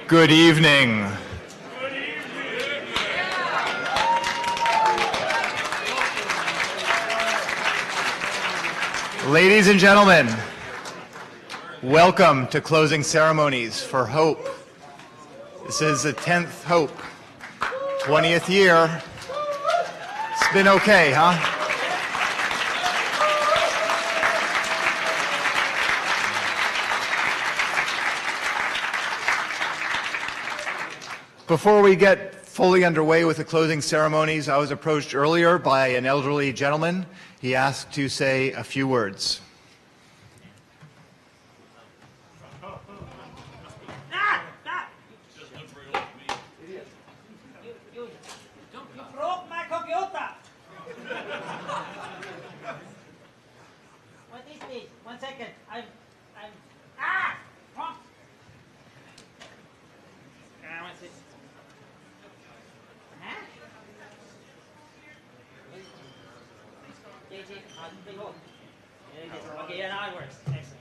Good evening. Ladies and gentlemen, welcome to Closing Ceremonies for Hope. This is the 10th Hope, 20th year. It's been okay, huh? Before we get fully underway with the closing ceremonies, I was approached earlier by an elderly gentleman. He asked to say a few words. You broke my computer! What is this? 1 second. Come! What's this? Huh? Big hole. Okay, yeah, now it works. Excellent.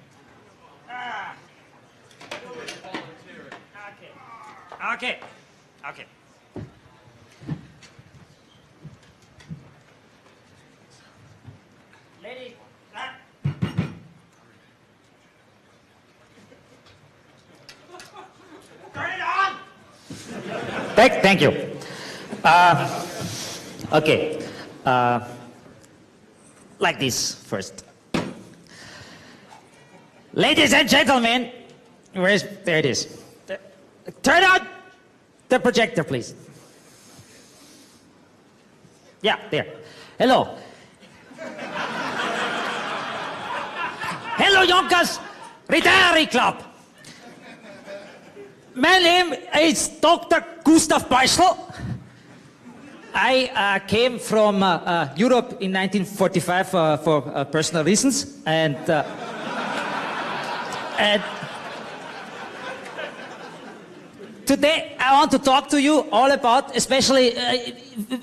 Okay. Ladies, turn it on! Thank you. Okay. Like this first. Ladies and gentlemen, there it is. Turn on the projector, please. Yeah, there. Hello. Hello, Yonkers Retiring Club. My name is Dr. Gustav Beuschel. I came from Europe in 1945 for personal reasons, and today I want to talk to you all about, especially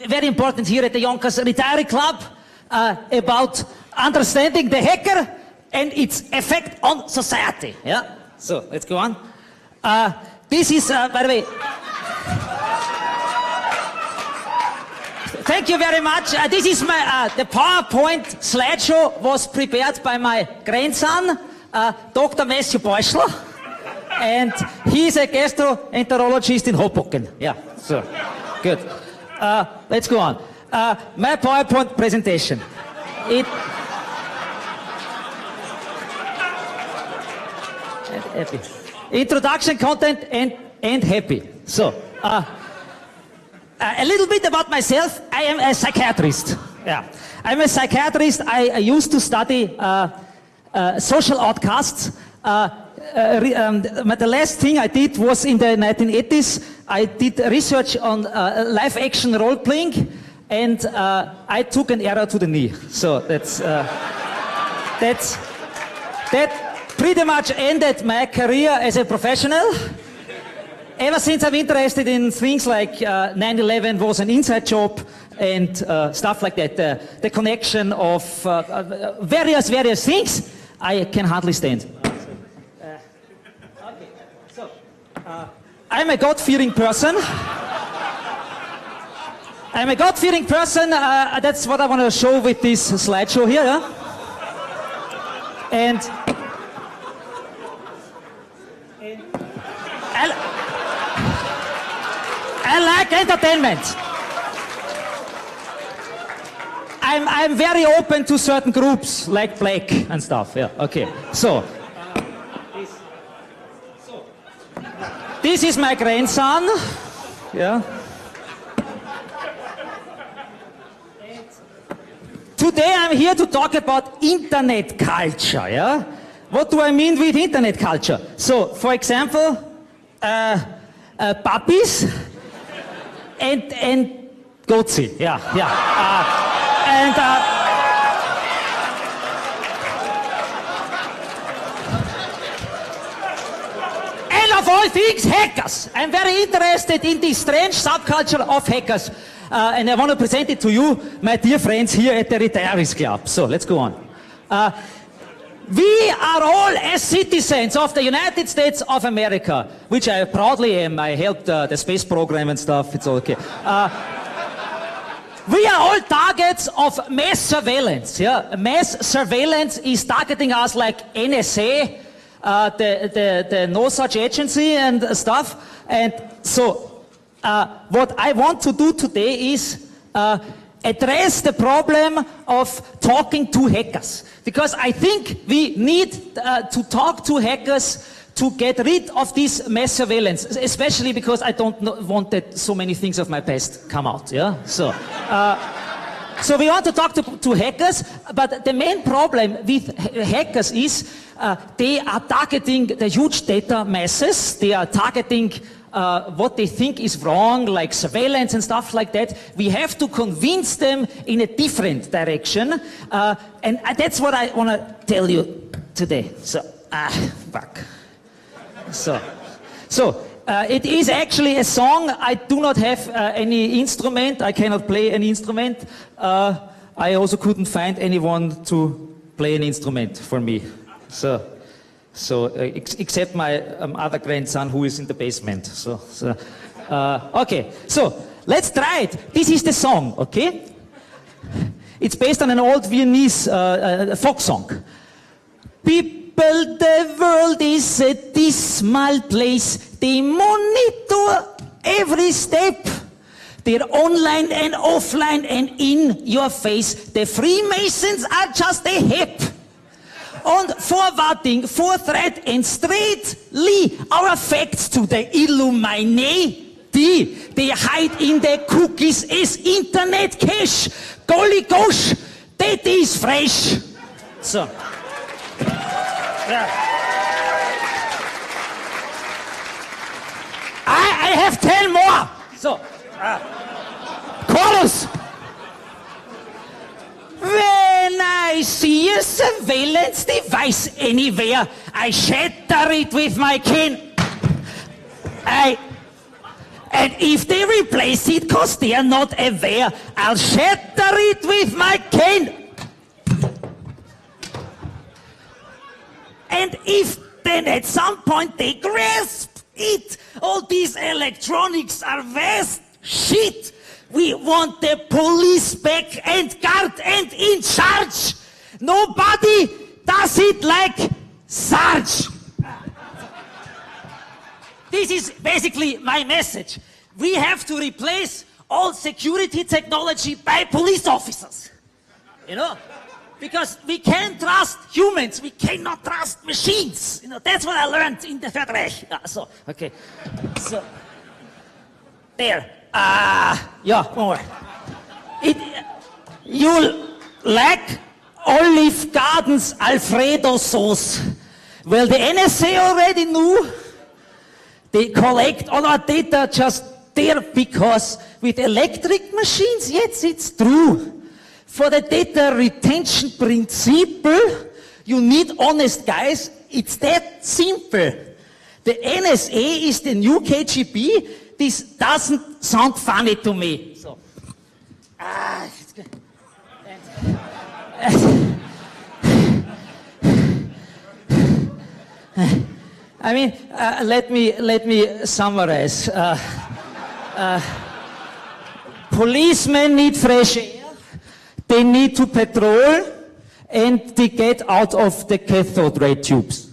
very important here at the Yonkers Retiring Club, about understanding the hacker and its effect on society. Yeah. So let's go on. This is, by the way. Thank you very much. This is my, the PowerPoint slideshow was prepared by my grandson, Dr. Matthew Beuschel, and he's a gastroenterologist in Hoboken. Yeah, so, good. Let's go on. My PowerPoint presentation. Happy. Introduction, content, and happy. So, a little bit about myself. I am a psychiatrist. Yeah, I'm a psychiatrist. I used to study social outcasts. The last thing I did was in the 1980s. I did research on live action role playing, and I took an arrow to the knee. So that pretty much ended my career as a professional. Ever since I'm interested in things like 9/11 was an inside job and stuff like that, the connection of various things, I can hardly stand. Okay, so I'm a God-fearing person. That's what I want to show with this slideshow here. Yeah? And I like entertainment. I'm very open to certain groups like Black and stuff. Yeah. Okay. So this is my grandson. Yeah. Today I'm here to talk about internet culture. Yeah. What do I mean with internet culture? So, for example, puppies. And Goatse, yeah. And of all things, hackers. I'm very interested in this strange subculture of hackers. And I want to present it to you, my dear friends here at the Retirees Club. So let's go on. We are all as citizens of the United States of America, which I proudly am. I helped the space program and stuff. It's okay. We are all targets of mass surveillance. Yeah? Mass surveillance is targeting us like NSA, the no such agency and stuff. And so what I want to do today is address the problem of talking to hackers. Because I think we need to talk to hackers to get rid of this mass surveillance, especially because I don't want that so many things of my past come out. Yeah. So we want to talk to hackers, but the main problem with hackers is they are targeting the huge data masses. They are targeting what they think is wrong, like surveillance and stuff like that. We have to convince them in a different direction, and that's what I want to tell you today. So, fuck. So it is actually a song. I do not have any instrument. I cannot play an instrument. I also couldn't find anyone to play an instrument for me. Except my other grandson who is in the basement. Okay, so let's try it. This is the song, okay? It's based on an old Viennese folk song. People, the world is a dismal place. They monitor every step. They're online and offline and in your face. The Freemasons are just a hip. On forwarding, forthright and straightly our facts to the Illuminati. They hide in the cookies as internet cache. Golly gosh, that is fresh. So. I have 10 more. So, chorus. When I see a surveillance device anywhere, I shatter it with my cane. And if they replace it cause they are not aware, I'll shatter it with my cane. And if then at some point they grasp it, all these electronics are vast shit. We want the police back and guard and in charge. Nobody does it like Sarge. This is basically my message. We have to replace all security technology by police officers. You know? Because we can't trust humans, we cannot trust machines. You know, that's what I learned in the Third Reich. Okay. So, there. Yeah, one more. You like Olive Garden's Alfredo sauce. Well, the NSA already knew. They collect all our data just there because with electric machines, yes, it's true. For the data retention principle, you need honest guys. It's that simple. The NSA is the new KGB. This doesn't sound funny to me. So, it's good. I mean, let me summarize. Policemen need fresh air. They need to patrol, and they get out of the cathode ray tubes.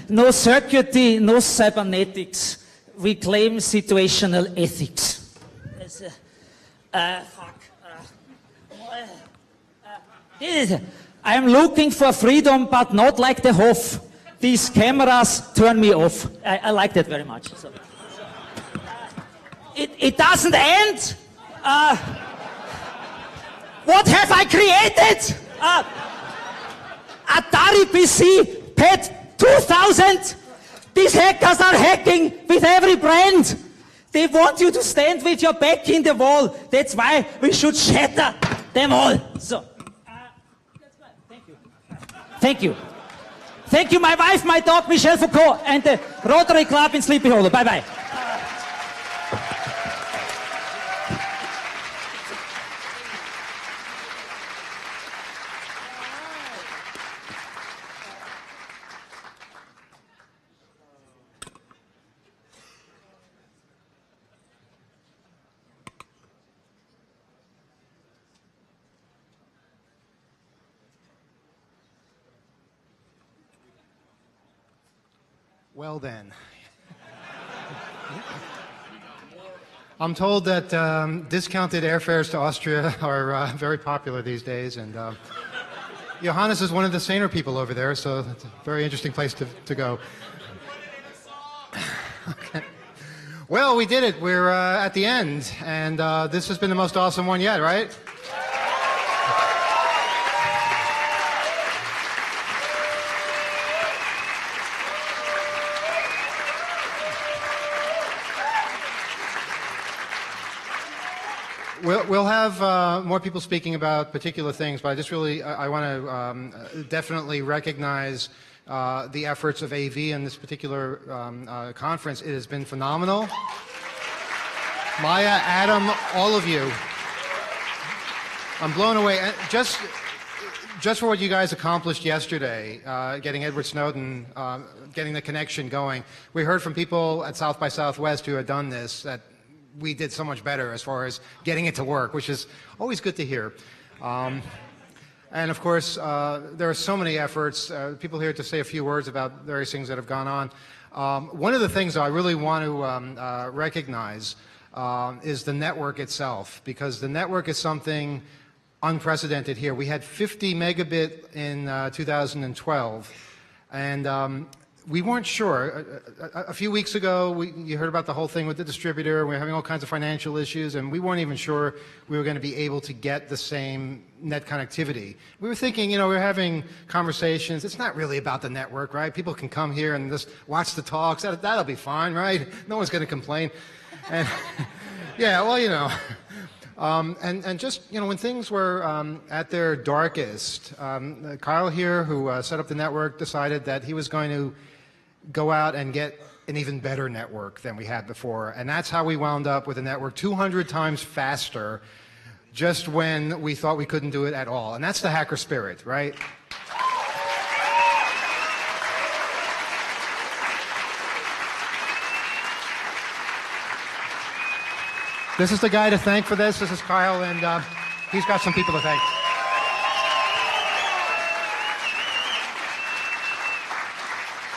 No circuitry, no cybernetics. We claim situational ethics. I'm looking for freedom, but not like the Hof. These cameras turn me off. I like that very much. So. It doesn't end. What have I created? Atari PC, PET 2000. These hackers are hacking with every brand. They want you to stand with your back in the wall. That's why we should shatter them all. So, that's good. Thank you. Thank you. Thank you, my wife, my dog, Michel Foucault, and the Rotary Club in Sleepy Hollow. Bye-bye. Well then. I'm told that discounted airfares to Austria are very popular these days, and Johannes is one of the saner people over there, so it's a very interesting place to go. Okay. Well, we did it. We're at the end, and this has been the most awesome one yet, right? We'll have more people speaking about particular things, but I just really I want to definitely recognize the efforts of AV in this particular conference. It has been phenomenal. Maya, Adam, all of you. I'm blown away. And just for what you guys accomplished yesterday, getting Edward Snowden, getting the connection going. We heard from people at South by Southwest who had done this, that we did so much better as far as getting it to work, which is always good to hear. And of course, there are so many efforts. People here to say a few words about various things that have gone on. One of the things I really want to recognize is the network itself, because the network is something unprecedented here. We had 50 megabit in 2012, and we weren't sure. A few weeks ago, you heard about the whole thing with the distributor. We were having all kinds of financial issues, and we weren't even sure we were going to be able to get the same net connectivity. We were thinking, we were having conversations. It's not really about the network, right? People can come here and just watch the talks. That'll be fine, right? No one's going to complain. And yeah, well, and just, when things were at their darkest, Kyle here, who set up the network, decided that he was going to go out and get an even better network than we had before. And that's how we wound up with a network 200 times faster just when we thought we couldn't do it at all. And that's the hacker spirit, right? This is the guy to thank for this. This is Kyle, and he's got some people to thank.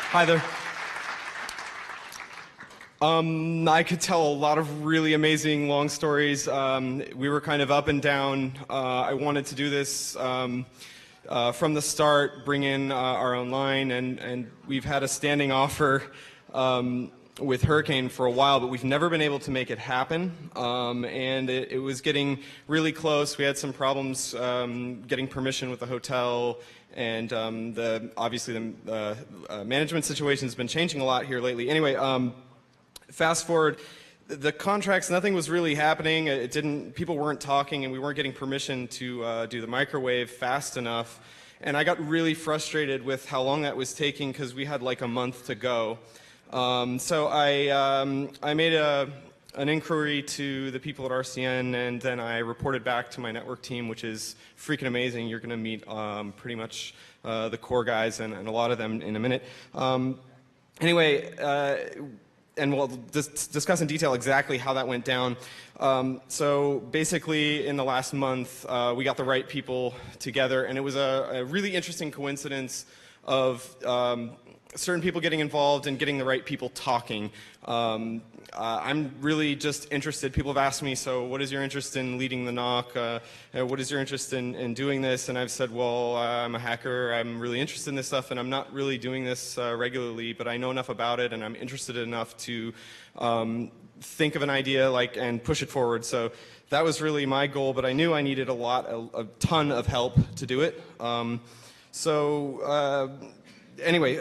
Hi there. I could tell a lot of really amazing long stories. We were kind of up and down. I wanted to do this from the start, bring in our own line, and we've had a standing offer with Hurricane for a while, but we've never been able to make it happen. And it was getting really close. We had some problems getting permission with the hotel, and obviously the management situation has been changing a lot here lately. Anyway, fast forward, the contracts, nothing was really happening. People weren't talking, and we weren't getting permission to do the microwave fast enough. And I got really frustrated with how long that was taking, because we had like a month to go. So I made an inquiry to the people at RCN, and then I reported back to my network team, which is freaking amazing. You're going to meet pretty much the core guys and a lot of them in a minute. Anyway, and we'll discuss in detail exactly how that went down. So basically, in the last month, we got the right people together, and it was a really interesting coincidence of certain people getting involved and getting the right people talking. I'm really just interested. People have asked me, so what is your interest in leading the NOC? What is your interest in doing this? And I've said, well, I'm a hacker. I'm really interested in this stuff, and I'm not really doing this regularly, but I know enough about it, and I'm interested enough to think of an idea and push it forward. So that was really my goal, but I knew I needed a ton of help to do it. Anyway,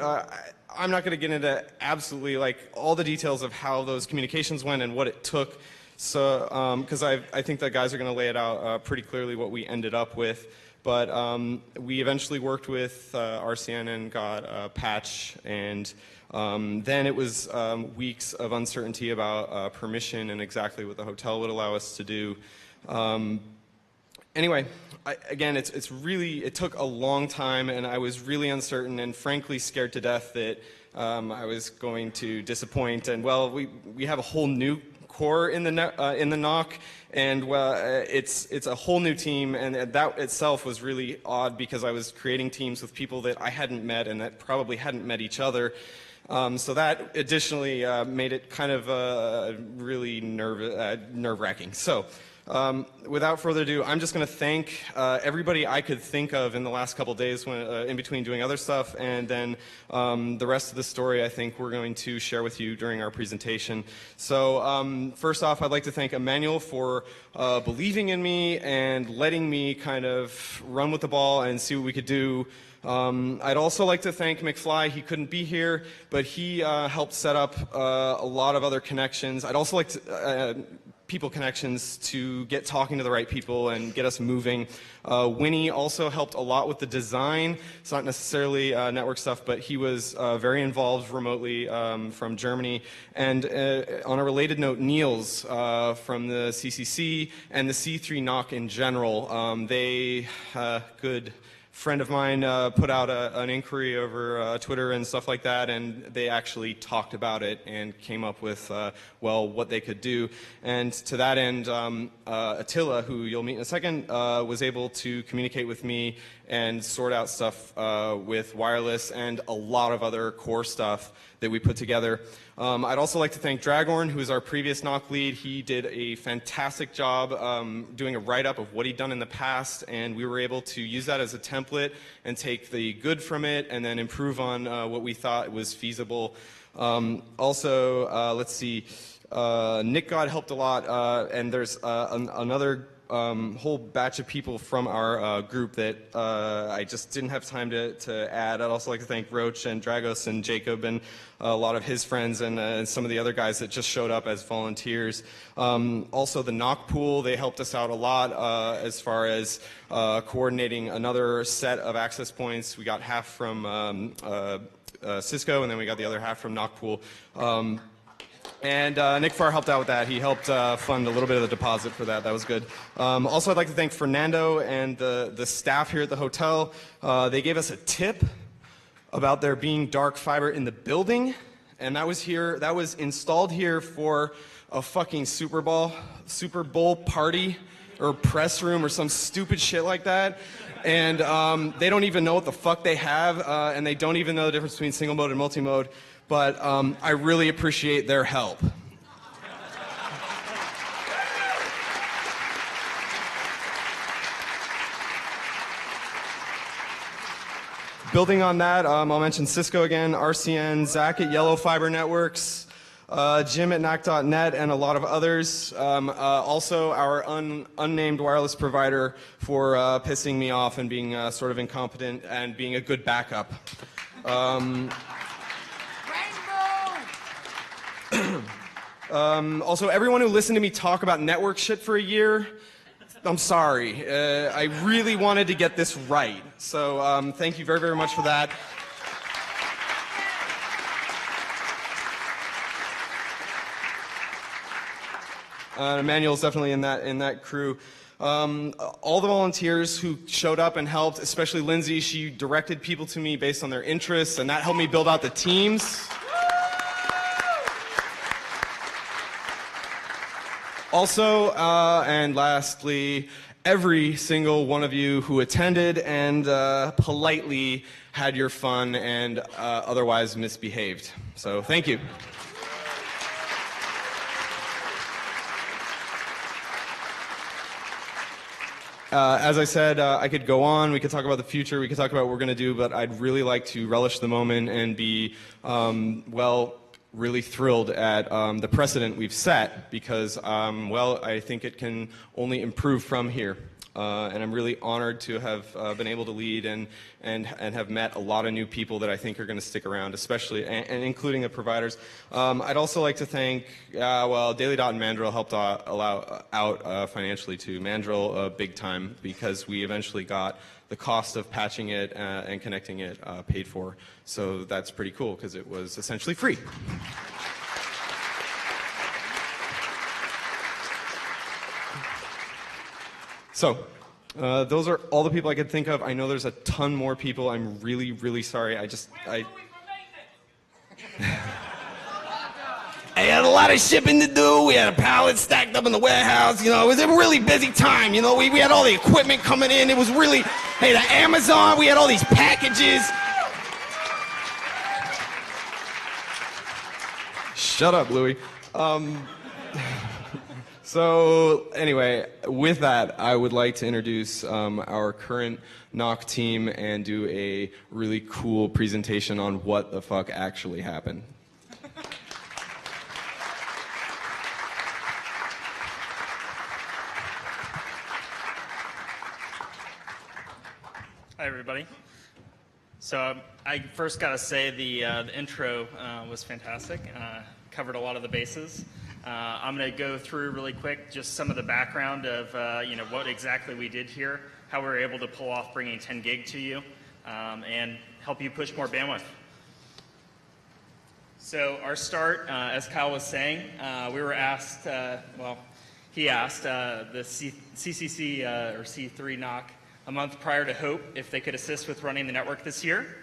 I'm not going to get into absolutely all the details of how those communications went and what it took, so because I think the guys are going to lay it out pretty clearly what we ended up with. But we eventually worked with RCN and got a patch, and then it was weeks of uncertainty about permission and exactly what the hotel would allow us to do. Anyway, again, it took a long time, and I was really uncertain and frankly scared to death that I was going to disappoint. And well, we have a whole new core in the NOC, and it's a whole new team, and that itself was really odd, because I was creating teams with people that I hadn't met and that probably hadn't met each other. So that additionally made it kind of really nerve-wracking. So without further ado, I'm just going to thank everybody I could think of in the last couple days when, in between doing other stuff, and then the rest of the story I think we're going to share with you during our presentation. So first off, I'd like to thank Emmanuel for believing in me and letting me kind of run with the ball and see what we could do. I'd also like to thank McFly. He couldn't be here, but he helped set up a lot of other connections. I'd also like to people connections to get talking to the right people and get us moving. Winnie also helped a lot with the design. It's not necessarily network stuff, but he was very involved remotely from Germany. And on a related note, Niels from the CCC and the C3 NOC in general, they, good friend of mine put out an inquiry over Twitter and stuff like that, and they actually talked about it and came up with, well, what they could do. And to that end, Attila, who you'll meet in a second, was able to communicate with me and sort out stuff with wireless and a lot of other core stuff that we put together. I'd also like to thank Dragorn, who is our previous NOC lead. He did a fantastic job doing a write-up of what he'd done in the past, and we were able to use that as a template and take the good from it and then improve on what we thought was feasible. Also, let's see, Nick God helped a lot, and there's another whole batch of people from our group that I just didn't have time to add. I'd also like to thank Roach and Dragos and Jacob and a lot of his friends and some of the other guys that just showed up as volunteers. Also the NOC pool, they helped us out a lot as far as coordinating another set of access points. We got half from Cisco, and then we got the other half from NOC pool. And Nick Farr helped out with that. He helped fund a little bit of the deposit for that. That was good. Also, I'd like to thank Fernando and the staff here at the hotel. They gave us a tip about there being dark fiber in the building, and that was installed here for a fucking Super Bowl party or press room or some stupid shit like that. And they don't even know what the fuck they have, and they don't even know the difference between single mode and multi-mode. But I really appreciate their help. Building on that, I'll mention Cisco again, RCN, Zach at Yellow Fiber Networks, Jim at NAC.net, and a lot of others. Also, our unnamed wireless provider for pissing me off and being sort of incompetent and being a good backup. Also, everyone who listened to me talk about network shit for a year, I'm sorry. I really wanted to get this right. So thank you very, very much for that. Emmanuel's definitely in that crew. All the volunteers who showed up and helped, especially Lindsay, she directed people to me based on their interests, and that helped me build out the teams. Also, and lastly, every single one of you who attended and politely had your fun and otherwise misbehaved. So thank you. As I said, I could go on, we could talk about the future, we could talk about what we're going to do, but I'd really like to relish the moment and be, well, really thrilled at the precedent we've set because, well, I think it can only improve from here. And I'm really honored to have been able to lead and have met a lot of new people that I think are going to stick around, especially, and including the providers. I'd also like to thank, well, Daily Dot and Mandrill helped out financially too. Mandrill, big time, because we eventually got the cost of patching it and connecting it paid for. So that's pretty cool because it was essentially free. So, those are all the people I could think of. I know there's a ton more people. I'm really, really sorry. I had a lot of shipping to do. We had a pallet stacked up in the warehouse. You know, it was a really busy time. You know, we had all the equipment coming in. It was really, hey, the Amazon, we had all these packages. Shut up, Louis. So anyway, with that, I would like to introduce our current NOC team and do a really cool presentation on what the fuck actually happened. Hi, everybody. So I first got to say the intro was fantastic. Covered a lot of the bases. I'm going to go through really quick just some of the background of what exactly we did here, how we were able to pull off bringing 10 gig to you, and help you push more bandwidth. So our start, as Kyle was saying, we were asked, he asked the CCC or C3 NOC a month prior to Hope if they could assist with running the network this year.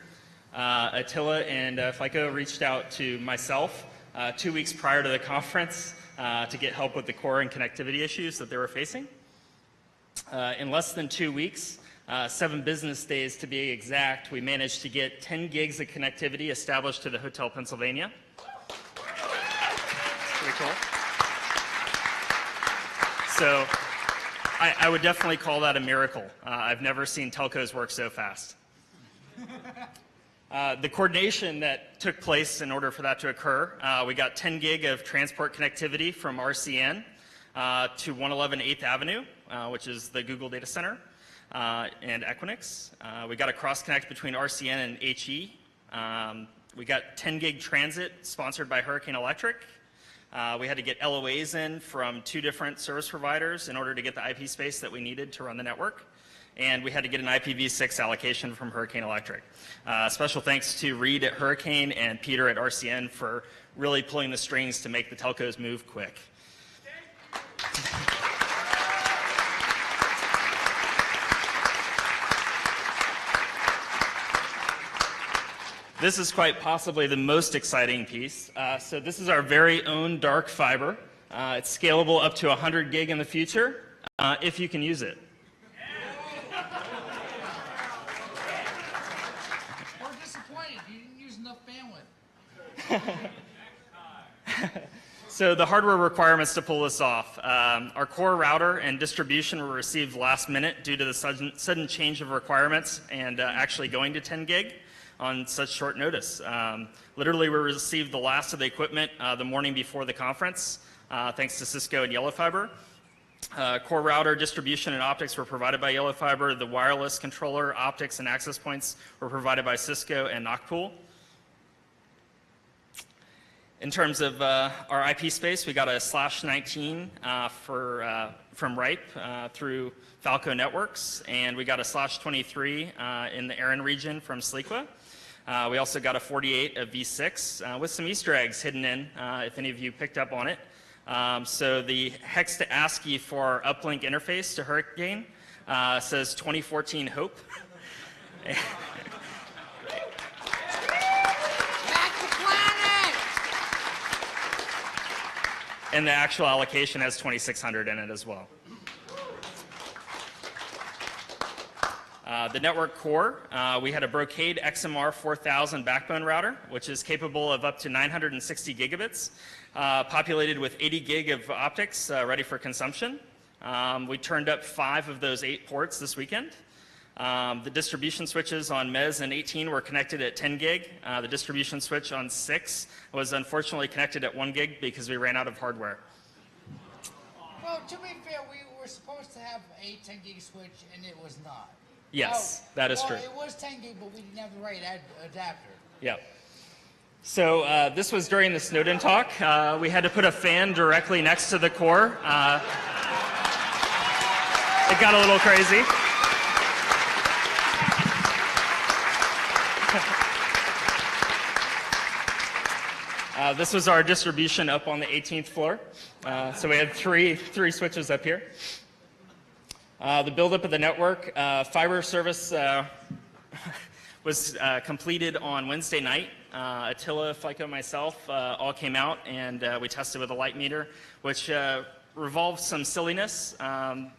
Attila and FICO reached out to myself 2 weeks prior to the conference to get help with the core and connectivity issues that they were facing. In less than 2 weeks, 7 business days to be exact, we managed to get 10 gigs of connectivity established to the Hotel Pennsylvania. It's pretty cool. So I would definitely call that a miracle. I've never seen telcos work so fast. The coordination that took place in order for that to occur, we got 10 gig of transport connectivity from RCN to 111 8th Avenue, which is the Google data center, and Equinix. We got a cross connect between RCN and HE. We got 10 gig transit sponsored by Hurricane Electric. We had to get LOAs in from 2 different service providers in order to get the IP space that we needed to run the network. And we had to get an IPv6 allocation from Hurricane Electric. Special thanks to Reed at Hurricane and Peter at RCN for really pulling the strings to make the telcos move quick. This is quite possibly the most exciting piece. So this is our very own dark fiber. It's scalable up to 100 gig in the future, if you can use it. We're disappointed. You didn't use enough bandwidth. So the hardware requirements to pull this off. Our core router and distribution were received last minute due to the sudden change of requirements and actually going to 10 gig. On such short notice. Literally, we received the last of the equipment the morning before the conference, thanks to Cisco and Yellow Fiber. Core router, distribution, and optics were provided by Yellow Fiber. The wireless controller, optics, and access points were provided by Cisco and NOCPool. In terms of our IP space, we got a /19 from RIPE through Falco Networks, and we got a /23 in the Erin region from Sleekwa. We also got a 48 of V6 with some Easter eggs hidden in, if any of you picked up on it. So the hex to ASCII for our uplink interface to Hurricane says 2014 Hope. And the actual allocation has 2600 in it as well. The network core, we had a Brocade XMR 4000 backbone router, which is capable of up to 960 gigabits, populated with 80 gig of optics ready for consumption. We turned up 5 of those 8 ports this weekend. The distribution switches on MES and 18 were connected at 10 gig. The distribution switch on 6 was unfortunately connected at 1 gig because we ran out of hardware. Well, to be fair, we were supposed to have a 10 gig switch, and it was not. Yes, that is true. It was 10 gig, but we didn't have the right adapter. Yep. So this was during the Snowden talk. We had to put a fan directly next to the core. It got a little crazy. This was our distribution up on the 18th floor. So we had three switches up here. The buildup of the network, fiber service was completed on Wednesday night. Attila, FICO, myself all came out and we tested with a light meter, which revolved some silliness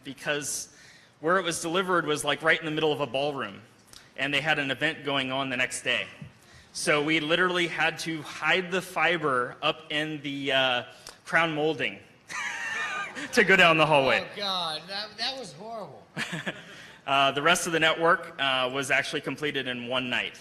because where it was delivered was like right in the middle of a ballroom, and they had an event going on the next day. So we literally had to hide the fiber up in the crown molding to go down the hallway. Oh God, that was horrible. The rest of the network was actually completed in one night.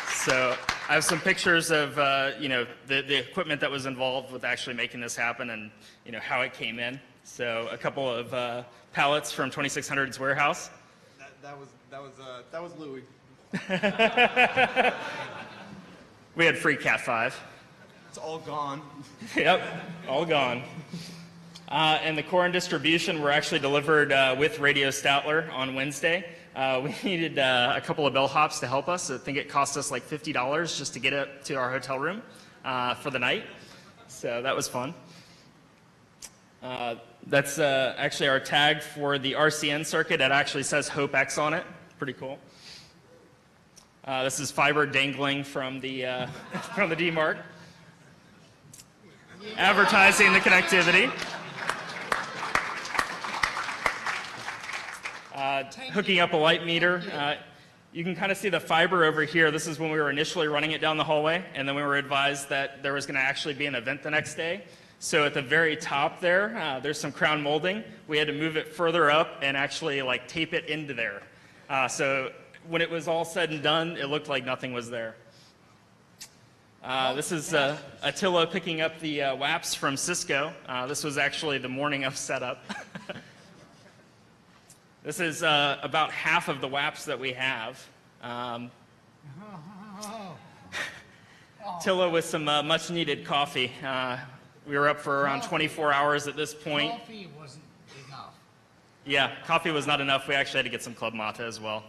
So I have some pictures of the equipment that was involved with actually making this happen, and how it came in. So a couple of pallets from 2600's warehouse. That was Louis. We had free Cat 5. It's all gone. Yep, all gone. And the core and distribution were actually delivered with Radio Statler on Wednesday. We needed a couple of bellhops to help us. I think it cost us like $50 just to get it to our hotel room for the night. So that was fun. That's actually our tag for the RCN circuit. It actually says Hope X on it. Pretty cool. This is fiber dangling from the from the DMARC. Advertising the connectivity. Hooking up a light meter. You can kind of see the fiber over here. This is when we were initially running it down the hallway, and then we were advised that there was going to actually be an event the next day. So at the very top there, there's some crown molding. We had to move it further up and actually like tape it into there. So when it was all said and done, it looked like nothing was there. This is Attila picking up the WAPs from Cisco. This was actually the morning of setup. This is about half of the WAPs that we have. Attila with some much needed coffee. We were up for around 24 hours at this point. Coffee wasn't enough. Yeah, coffee was not enough. We actually had to get some Club Mate as well.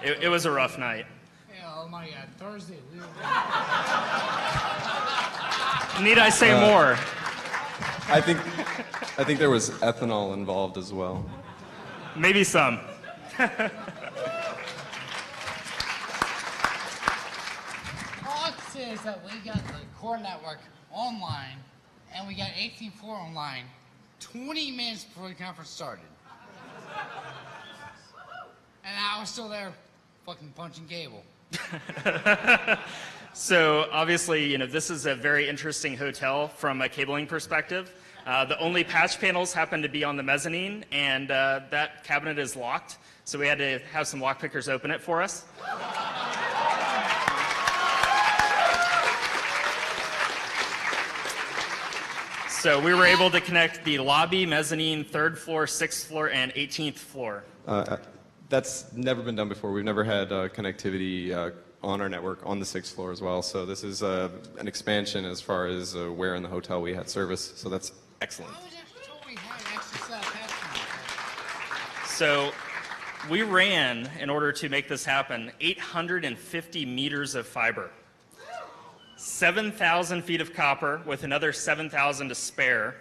It was a rough night. Yeah, oh my God, Thursday we were. Need I say more? I think there was ethanol involved as well. Maybe some. All I can say is that we got the core network online, and we got 18.4 online 20 minutes before the conference started. And I was still there fucking punching cable. So obviously, this is a very interesting hotel from a cabling perspective. The only patch panels happen to be on the mezzanine, and that cabinet is locked. So we had to have some lock pickers open it for us. So we were able to connect the lobby, mezzanine, 3rd floor, 6th floor, and 18th floor. That's never been done before. We've never had connectivity on our network on the 6th floor as well. So this is an expansion as far as where in the hotel we had service. So that's excellent. I was actually told we had access to that patch. So we ran, in order to make this happen, 850 meters of fiber. 7,000 feet of copper with another 7,000 to spare.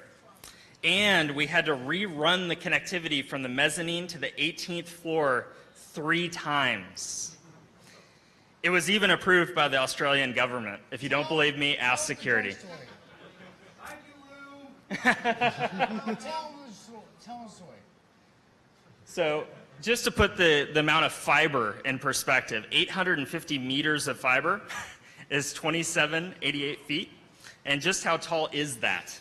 And we had to rerun the connectivity from the mezzanine to the 18th floor 3 times. It was even approved by the Australian government. If you don't believe me, ask security. Tell them the story. So just to put the amount of fiber in perspective, 850 meters of fiber is 2788 feet. And just how tall is that?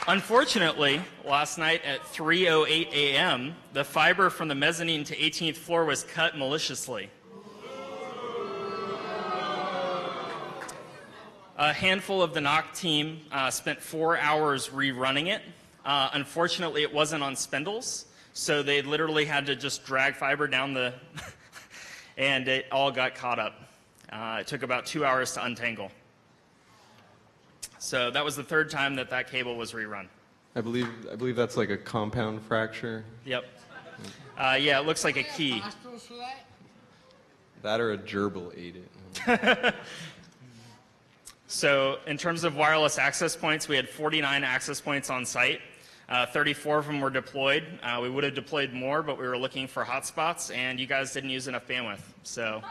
Unfortunately, last night at 3:08 a.m., the fiber from the mezzanine to 18th floor was cut maliciously. A handful of the NOC team spent 4 hours rerunning it. Unfortunately, it wasn't on spindles, so they literally had to just drag fiber down the and it all got caught up. It took about 2 hours to untangle. So that was the 3rd time that cable was rerun. I believe that's like a compound fracture. Yep. Yeah, it looks like a key. Hospitals for that? That or a gerbil ate it. So in terms of wireless access points, we had 49 access points on site. 34 of them were deployed. We would have deployed more, but we were looking for hotspots, and you guys didn't use enough bandwidth. So,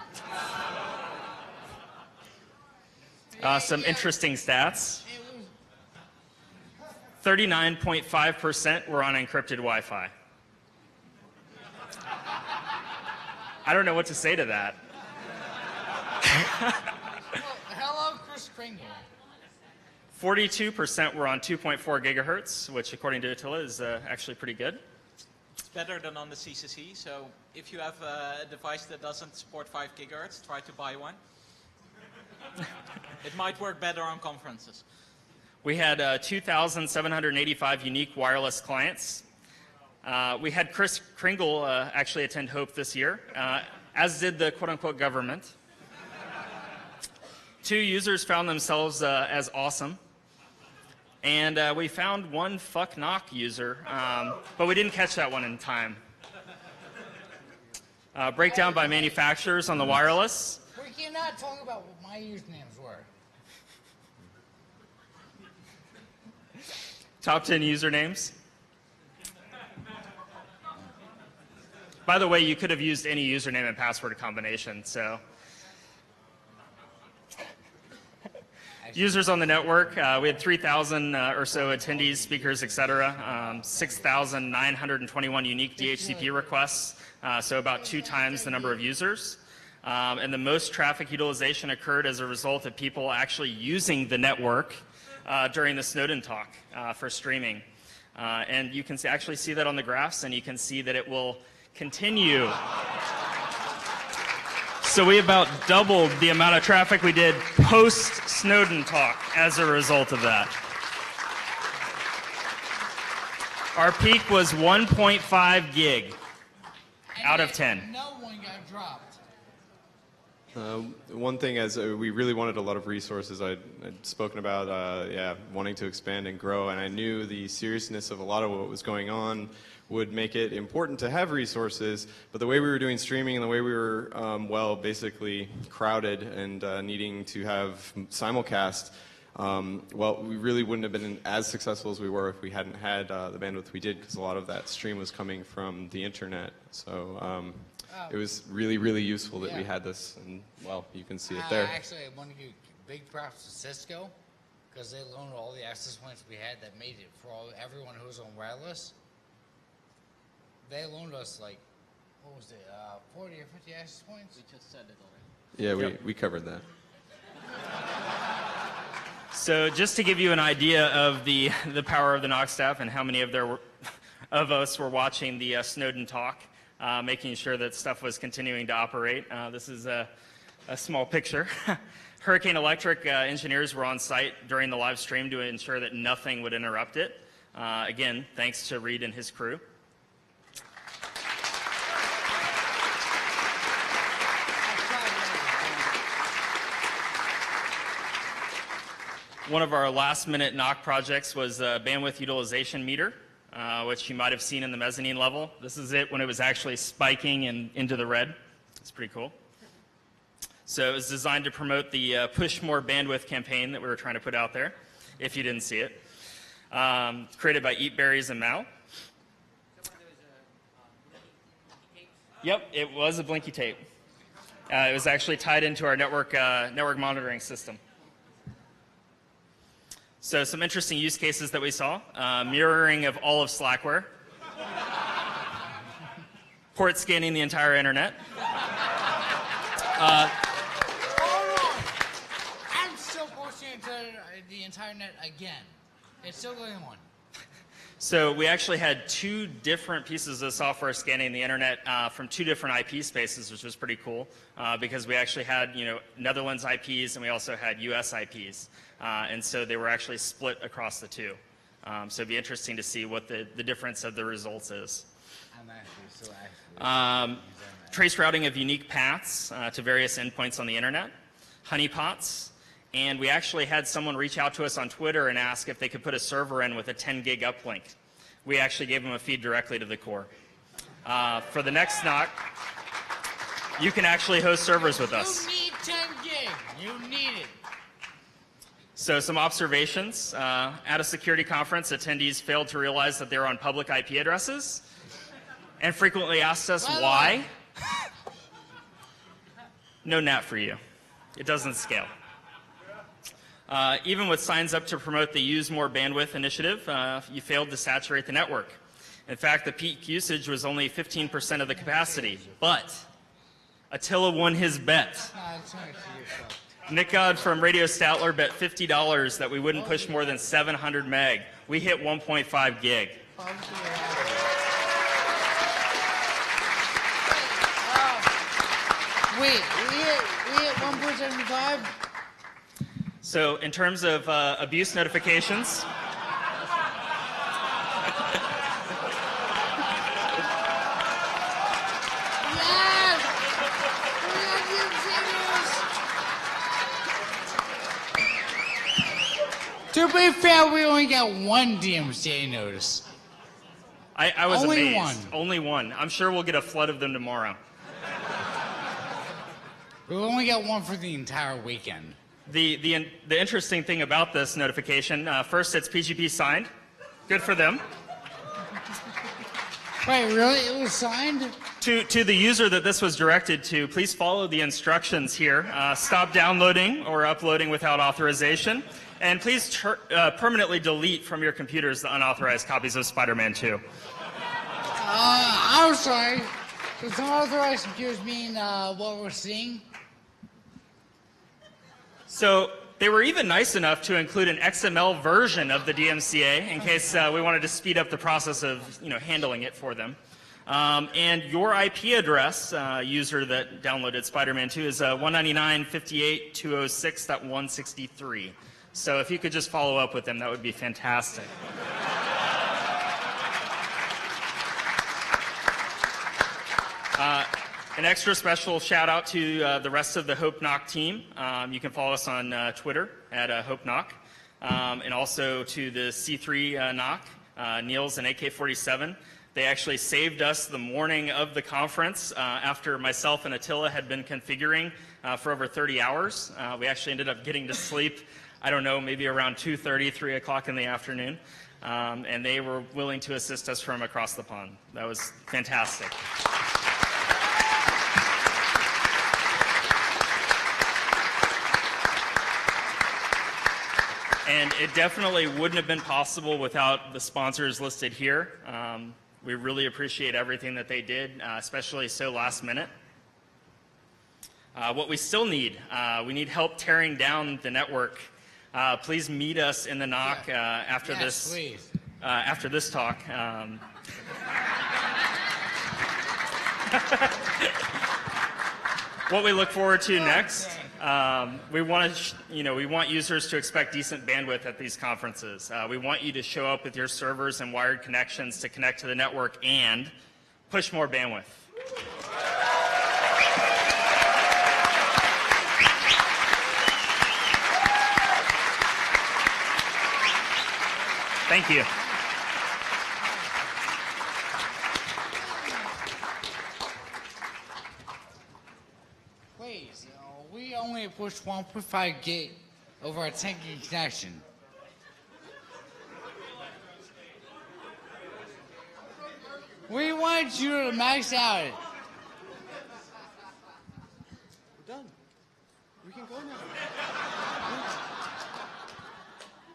some interesting stats. 39.5% were on encrypted Wi-Fi. I don't know what to say to that. Hello, Chris Kringle. 42% were on 2.4 gigahertz, which according to Attila is actually pretty good. It's better than on the CCC, so if you have a device that doesn't support 5 gigahertz, try to buy one. It might work better on conferences. We had 2,785 unique wireless clients. We had Chris Kringle actually attend HOPE this year, as did the quote-unquote government. 2 users found themselves as awesome. And we found one fuck knock user, but we didn't catch that one in time. Breakdown by manufacturers on the wireless. We cannot talk about what my usernames were. Top 10 usernames. By the way, you could have used any username and password combination, so. Users on the network, we had 3,000 or so attendees, speakers, etc. 6,921 unique DHCP requests, so about 2 times the number of users. And the most traffic utilization occurred as a result of people actually using the network during the Snowden talk for streaming. And you can actually see that on the graphs, and you can see that it will continue. So we about doubled the amount of traffic we did post-Snowden talk as a result of that. Our peak was 1.5 gig out of 10. No one got dropped. One thing, as we really wanted a lot of resources, I'd spoken about wanting to expand and grow, and I knew the seriousness of a lot of what was going on would make it important to have resources, but the way we were doing streaming and the way we were, basically crowded and needing to have simulcast, we really wouldn't have been as successful as we were if we hadn't had the bandwidth we did, because a lot of that stream was coming from the internet. So it was really, really useful that we had this, and well, you can see it there. Actually, I want to give big props to Cisco, because they loaned all the access points we had that made it for everyone who was on wireless. They loaned us like, what was it, 40 or 50 access points? We just said it already. Yeah, we covered that. So just to give you an idea of the power of the NOC staff and how many of us were watching the Snowden talk, making sure that stuff was continuing to operate. This is a small picture. Hurricane Electric engineers were on site during the live stream to ensure that nothing would interrupt it. Again, thanks to Reed and his crew. One of our last-minute NOC projects was a bandwidth utilization meter, which you might have seen in the mezzanine level. This is it when it was actually spiking and into the red. It's pretty cool. So it was designed to promote the Push More Bandwidth campaign that we were trying to put out there, if you didn't see it. Created by Eat Berries and Mao. Yep, it was a blinky tape. It was actually tied into our network monitoring system. So some interesting use cases that we saw. Mirroring of all of Slackware. Port scanning the entire internet. Hold on! I'm still posting the entire net again. It's still going on. So we actually had 2 different pieces of software scanning the internet from 2 different IP spaces, which was pretty cool because we actually had, Netherlands IPs and we also had US IPs. And so they were actually split across the 2. So it'd be interesting to see what the difference of the results is. I'm actually Trace routing of unique paths to various endpoints on the internet. Honeypots. And we actually had someone reach out to us on Twitter and ask if they could put a server in with a 10 gig uplink. We actually gave them a feed directly to the core. For the next NOC, you can actually host servers with us. You need 10 gig. You need it. So some observations. At a security conference, attendees failed to realize that they were on public IP addresses and frequently asked us why. No NAT for you. It doesn't scale. Even with signs up to promote the Use More Bandwidth initiative, you failed to saturate the network. In fact, the peak usage was only 15% of the capacity. But Attila won his bet. Nick God from Radio Statler bet $50 that we wouldn't push more than 700 meg. We hit 1.5 gig. Wait, we hit 1.75? So in terms of abuse notifications, To be fair, we only got one DMCA notice. I was Only amazed. one. Only one. I'm sure we'll get a flood of them tomorrow. We only got one for the entire weekend. The interesting thing about this notification, first it's PGP signed. Good for them. Wait, really? It was signed? To the user that this was directed to, please follow the instructions here. Stop downloading or uploading without authorization. And please permanently delete from your computers the unauthorized copies of Spider-Man 2. I'm sorry. Does unauthorized computers mean what we're seeing? So they were even nice enough to include an XML version of the DMCA in case we wanted to speed up the process of handling it for them. And your IP address, user that downloaded Spider-Man 2, is 199.58.206.163. So if you could just follow up with them, that would be fantastic. An extra special shout out to the rest of the Hope Knock team. You can follow us on Twitter at Hope Knock. And also to the C3 Knock, Niels and AK-47. They actually saved us the morning of the conference after myself and Attila had been configuring for over 30 hours. We actually ended up getting to sleep, I don't know, maybe around 2:30, 3 o'clock in the afternoon. And they were willing to assist us from across the pond. That was fantastic. And it definitely wouldn't have been possible without the sponsors listed here. We really appreciate everything that they did, especially so last minute. What we still need, we need help tearing down the network. Please meet us in the knock after this talk. What we look forward to next, we want users to expect decent bandwidth at these conferences. We want you to show up with your servers and wired connections to connect to the network and push more bandwidth. Thank you. Please, we only pushed 1.5 gig over a 10 gig connection. We wanted you to max out it. We're done. We can go now.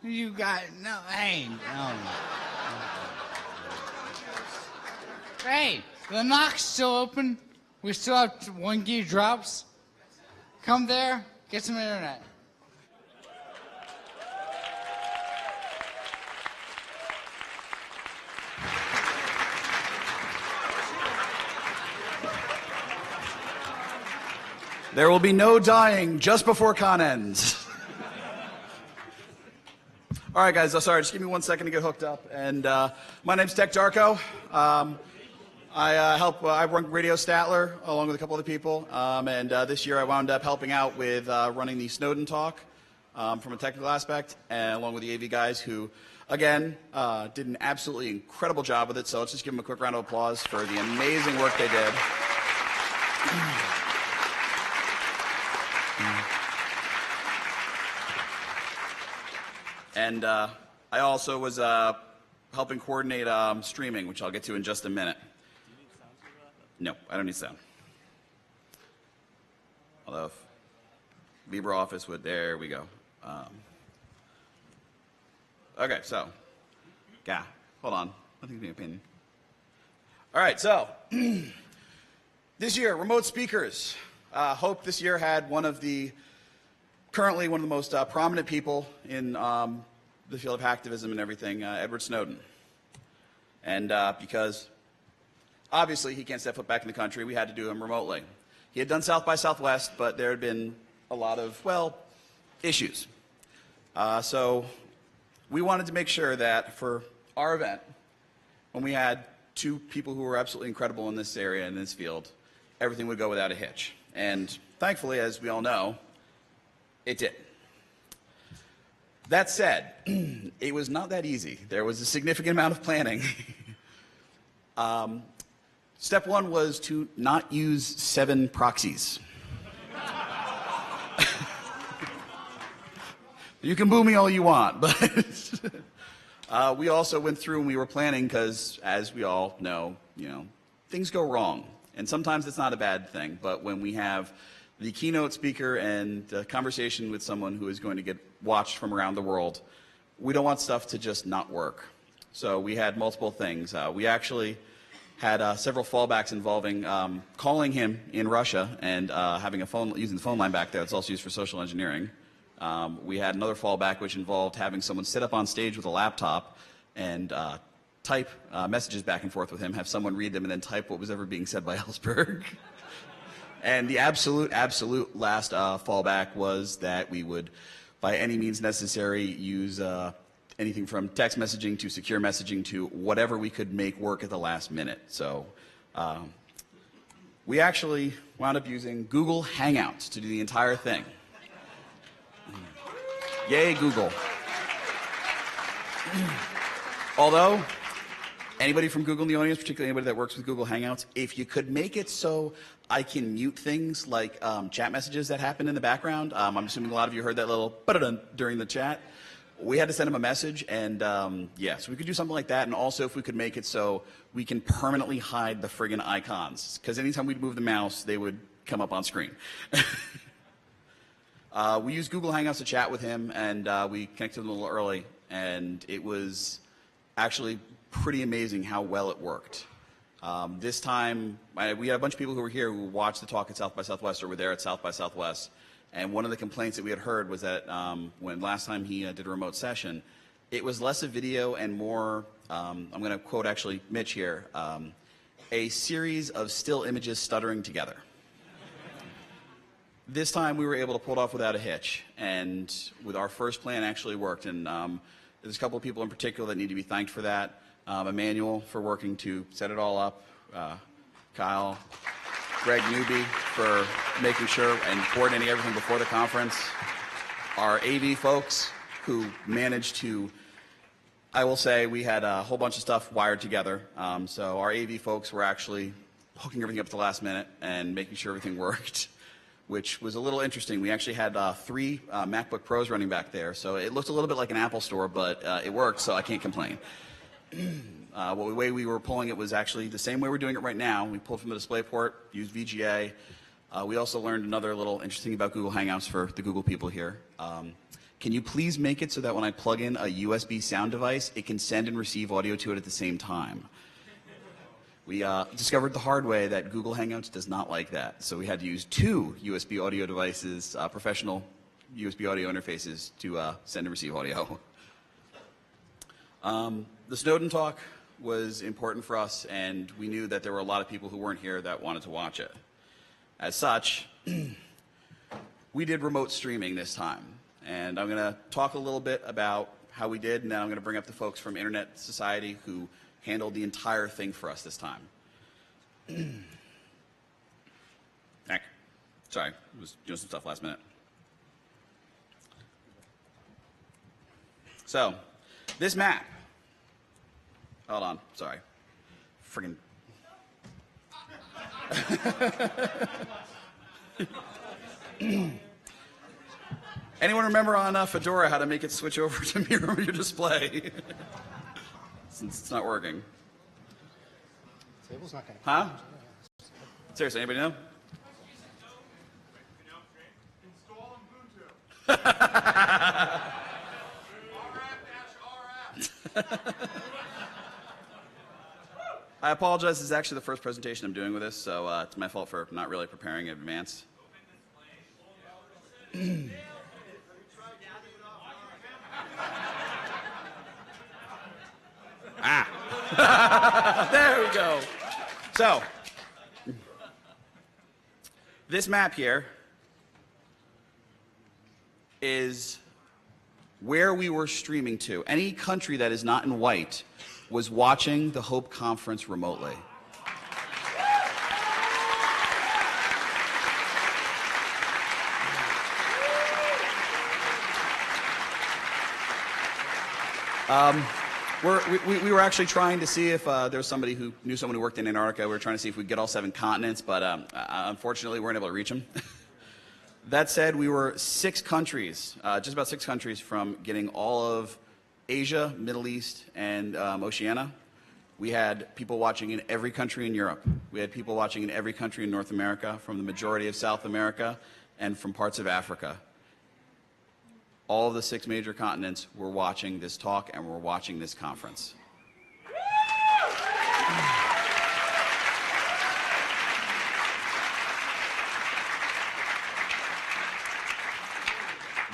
You got no. Hey, no. Hey, the knock's still open. We still have 1 gig drops. Come there, get some internet. There will be no dying just before con ends. All right, guys. Sorry, just give me 1 second to get hooked up. And my name's Tech Darko. I run Radio Statler along with a couple other people. And this year I wound up helping out with running the Snowden talk from a technical aspect, and along with the AV guys who, again, did an absolutely incredible job with it. So let's just give them a quick round of applause for the amazing work they did. And I also was helping coordinate streaming, which I'll get to in just a minute. No, I don't need sound. Although if LibreOffice would, there we go. Okay, so, yeah, hold on. Nothing to be an opinion. All right, so this year, remote speakers. Hope this year had currently one of the most prominent people in the field of hacktivism and everything, Edward Snowden. And because obviously he can't step foot back in the country, we had to do him remotely. He had done South by Southwest, but there had been a lot of, well, issues. So we wanted to make sure that for our event, when we had two people who were absolutely incredible in this area, in this field, everything would go without a hitch. And thankfully, as we all know, it did. That said, it was not that easy. There was a significant amount of planning. Step one was to not use 7 proxies. You can boo me all you want, but we also went through and we were planning because, as we all know, things go wrong. And sometimes it's not a bad thing, but when we have the keynote speaker and a conversation with someone who is going to get watched from around the world, we don't want stuff to just not work. So we had multiple things. We actually had several fallbacks involving calling him in Russia and using the phone line back there. It's also used for social engineering. We had another fallback which involved having someone sit up on stage with a laptop and type messages back and forth with him, have someone read them, and then type what was ever being said by Ellsberg. And the absolute last fallback was that we would, by any means necessary, use anything from text messaging to secure messaging to whatever we could make work at the last minute. So we actually wound up using Google Hangouts to do the entire thing. Yay, Google. Although, anybody from Google in the audience, particularly anybody that works with Google Hangouts, if you could make it so I can mute things like chat messages that happen in the background. I'm assuming a lot of you heard that little ba-da-dun during the chat. We had to send them a message, and yeah, so we could do something like that, and also if we could make it so we can permanently hide the friggin' icons, because anytime we'd move the mouse, they would come up on screen. We used Google Hangouts to chat with him, and we connected him a little early, and it was actually pretty amazing how well it worked. This time, we had a bunch of people who were here who watched the talk at South by Southwest or were there at South by Southwest. And one of the complaints that we had heard was that when last time he did a remote session, it was less a video and more, I'm going to quote actually Mitch here, a series of still images stuttering together. This time we were able to pull it off without a hitch. And with our first plan actually worked. And there's a couple of people in particular that need to be thanked for that. Emmanuel for working to set it all up, Kyle, Greg Newby for making sure and coordinating everything before the conference, our AV folks who managed to, I will say we had a whole bunch of stuff wired together, so our AV folks were actually hooking everything up at the last minute and making sure everything worked, which was a little interesting. We actually had 3 MacBook Pros running back there, so it looked a little bit like an Apple store, but it worked, so I can't complain. The way we were pulling it was actually the same way we're doing it right now. We pulled from the DisplayPort, used VGA. We also learned another little interesting about Google Hangouts for the Google people here. Can you please make it so that when I plug in a USB sound device, it can send and receive audio to it at the same time? We discovered the hard way that Google Hangouts does not like that. So we had to use 2 USB audio devices, professional USB audio interfaces to send and receive audio. The Snowden talk was important for us, and we knew that there were a lot of people who weren't here that wanted to watch it. As such, we did remote streaming this time, and I'm going to talk a little bit about how we did, and then I'm going to bring up the folks from Internet Society who handled the entire thing for us this time. Sorry, I was doing some stuff last minute. So, this map. Hold on, sorry. Friggin'. Anyone remember on Fedora how to make it switch over to mirror your display? Since it's not working. Table's not going to. Huh? Seriously, anybody know? I apologize. This is actually the first presentation I'm doing with this, so it's my fault for not really preparing in advance. There we go. So, this map here is where we were streaming to. Any country that is not in white was watching the Hope Conference remotely. We were actually trying to see if there was somebody who knew someone who worked in Antarctica. We were trying to see if we could get all 7 continents, but unfortunately we weren't able to reach them. That said, we were 6 countries, just about 6 countries from getting all of Asia, Middle East, and Oceania. We had people watching in every country in Europe. We had people watching in every country in North America, from the majority of South America, and from parts of Africa. All of the 6 major continents were watching this talk and were watching this conference.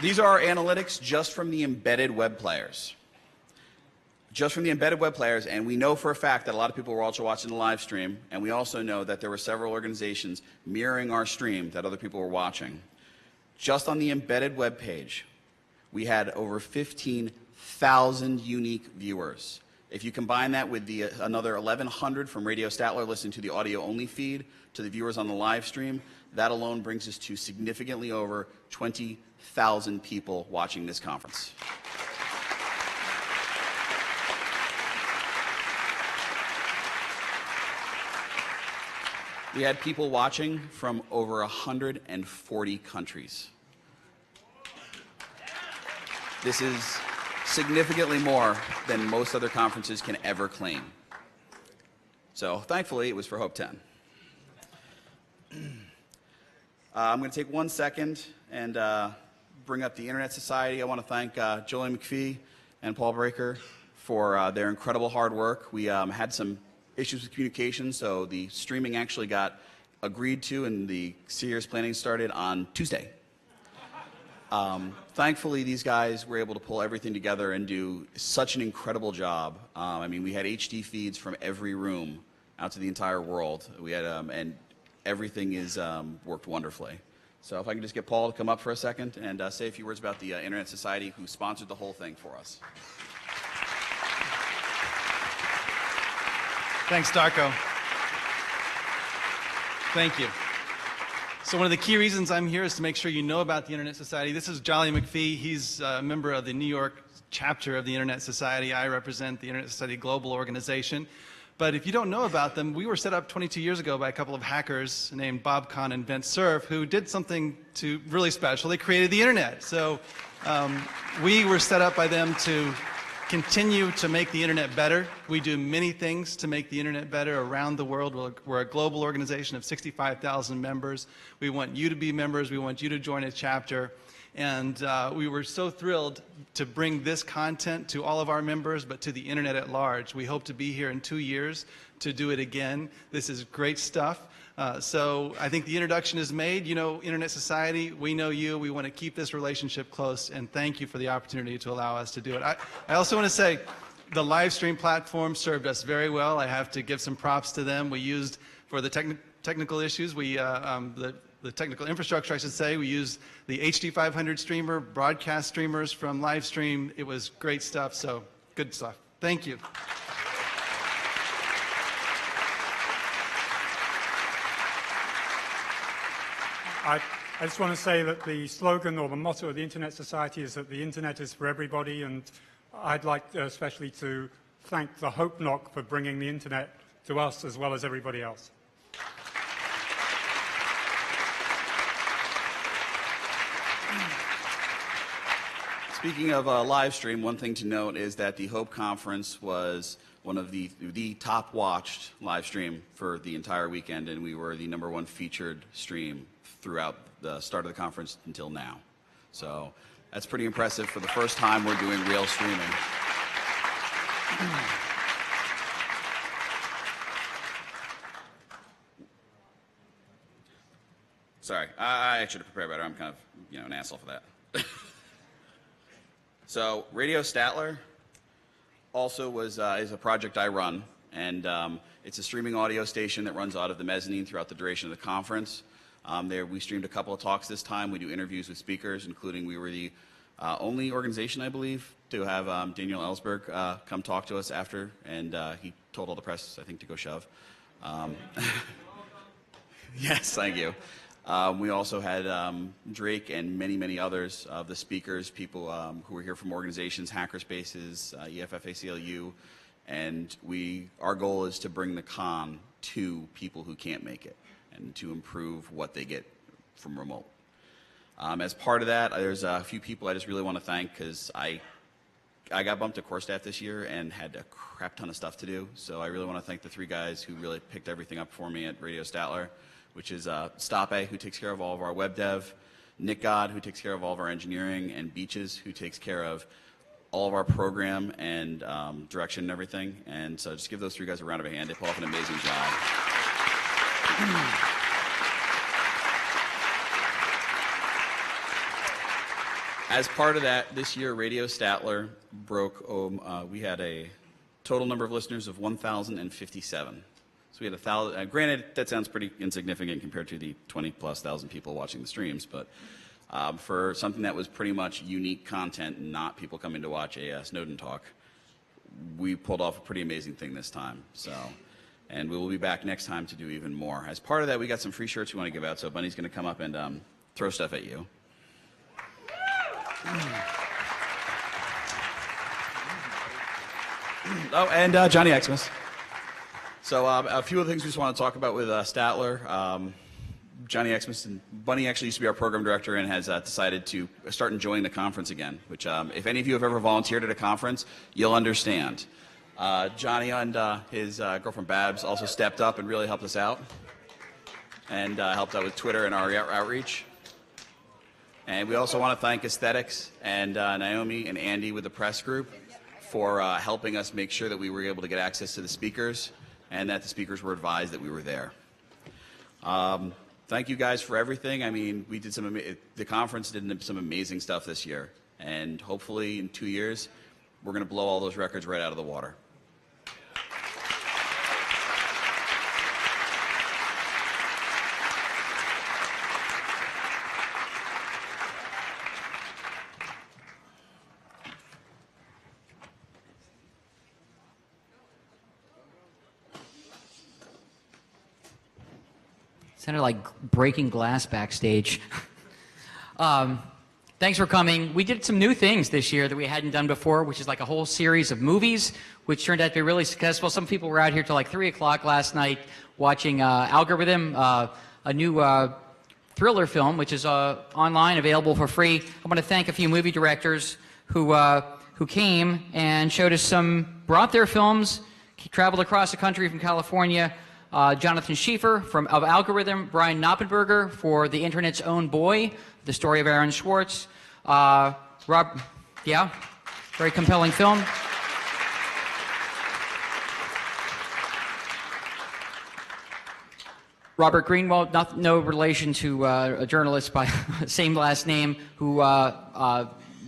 These are our analytics just from the embedded web players. Just from the embedded web players, and we know for a fact that a lot of people were also watching the live stream, and we also know that there were several organizations mirroring our stream that other people were watching. Just on the embedded web page, we had over 15,000 unique viewers. If you combine that with the another 1,100 from Radio Statler listening to the audio-only feed to the viewers on the live stream, that alone brings us to significantly over 20,000 people watching this conference. We had people watching from over 140 countries. This is significantly more than most other conferences can ever claim. So thankfully, it was for Hope 10. I'm going to take 1 second and bring up the Internet Society. I want to thank Julian McPhee and Paul Breaker for their incredible hard work. We had some issues with communication, so the streaming actually got agreed to and the serious planning started on Tuesday. Thankfully, these guys were able to pull everything together and do such an incredible job. I mean, we had HD feeds from every room out to the entire world. We had, and everything is worked wonderfully. So if I can just get Paul to come up for a second and say a few words about the Internet Society, who sponsored the whole thing for us. Thanks, Darko. Thank you. So one of the key reasons I'm here is to make sure you know about the Internet Society. This is Jolly McPhee. He's a member of the New York chapter of the Internet Society. I represent the Internet Society Global Organization. But if you don't know about them, we were set up 22 years ago by a couple of hackers named Bob Kahn and Vint Cerf, who did something really special. They created the Internet. So we were set up by them to continue to make the Internet better. We do many things to make the Internet better around the world. We're a global organization of 65,000 members. We want you to be members. We want you to join a chapter. And we were so thrilled to bring this content to all of our members, but to the Internet at large. We hope to be here in 2 years to do it again. This is great stuff. So I think the introduction is made. You know, Internet Society, we know you. We want to keep this relationship close, and thank you for the opportunity to allow us to do it. I also want to say the live stream platform served us very well. I have to give some props to them. We used, for the technical issues, the technical infrastructure, I should say, we used the HD 500 streamer, broadcast streamers from Livestream. It was great stuff, so good stuff. Thank you. I just want to say that the slogan or the motto of the Internet Society is that the Internet is for everybody, and I'd like especially to thank the Hope Knock for bringing the Internet to us as well as everybody else. Speaking of live stream, one thing to note is that the Hope Conference was one of the top watched live stream for the entire weekend, and we were the #1 featured stream throughout the start of the conference until now. So that's pretty impressive for the first time we're doing real streaming. Sorry, I should have prepared better. I'm kind of, an asshole for that. So Radio Statler also is a project I run, and it's a streaming audio station that runs out of the mezzanine throughout the duration of the conference. There we streamed a couple of talks this time. We do interviews with speakers, including we were the only organization, I believe, to have Daniel Ellsberg come talk to us after, and he told all the press, I think, to go shove. Yes, thank you. We also had Drake and many, many others of the speakers, people who were here from organizations, Hackerspaces, EFF ACLU, and our goal is to bring the con to people who can't make it and to improve what they get from remote. As part of that, there's a few people I just really want to thank because I got bumped to core staff this year and had a crap ton of stuff to do, so I really want to thank the 3 guys who really picked everything up for me at Radio Statler, which is Stape, who takes care of all of our web dev, Nick God, who takes care of all of our engineering, and Beaches, who takes care of all of our program and direction and everything. And so just give those 3 guys a round of a hand. They pull off an amazing job. As part of that, this year, Radio Statler broke, we had a total number of listeners of 1,057. So we had 1,000, granted, that sounds pretty insignificant compared to the 20+ thousand people watching the streams, but for something that was pretty much unique content, not people coming to watch a Snowden talk, we pulled off a pretty amazing thing this time. So, and we will be back next time to do even more. As part of that, we got some free shirts we want to give out, so Bunny's going to come up and throw stuff at you. Oh, and Johnny Xmas. So a few of the things we just want to talk about with Statler. Johnny Xmas and Bunny actually used to be our program director and has decided to start enjoying the conference again, which if any of you have ever volunteered at a conference, you'll understand. Johnny and his girlfriend Babs also stepped up and really helped us out and helped out with Twitter and our outreach. And we also want to thank Aesthetics and Naomi and Andy with the press group for helping us make sure that we were able to get access to the speakers and that the speakers were advised that we were there. Thank you guys for everything. I mean, we did the conference did some amazing stuff this year, and hopefully in 2 years, we're going to blow all those records right out of the water. Sounded like breaking glass backstage. Thanks for coming. We did some new things this year that we hadn't done before, which is like a whole series of movies, which turned out to be really successful. Some people were out here till like 3 o'clock last night watching Algorithm, a new thriller film, which is online, available for free. I want to thank a few movie directors who came and showed us brought their films, traveled across the country from California. Jonathan Schiefer of Algorithm, Brian Knoppenberger for The Internet's Own Boy, the story of Aaron Swartz. Very compelling film. Robert Greenwald, no relation to a journalist by same last name, who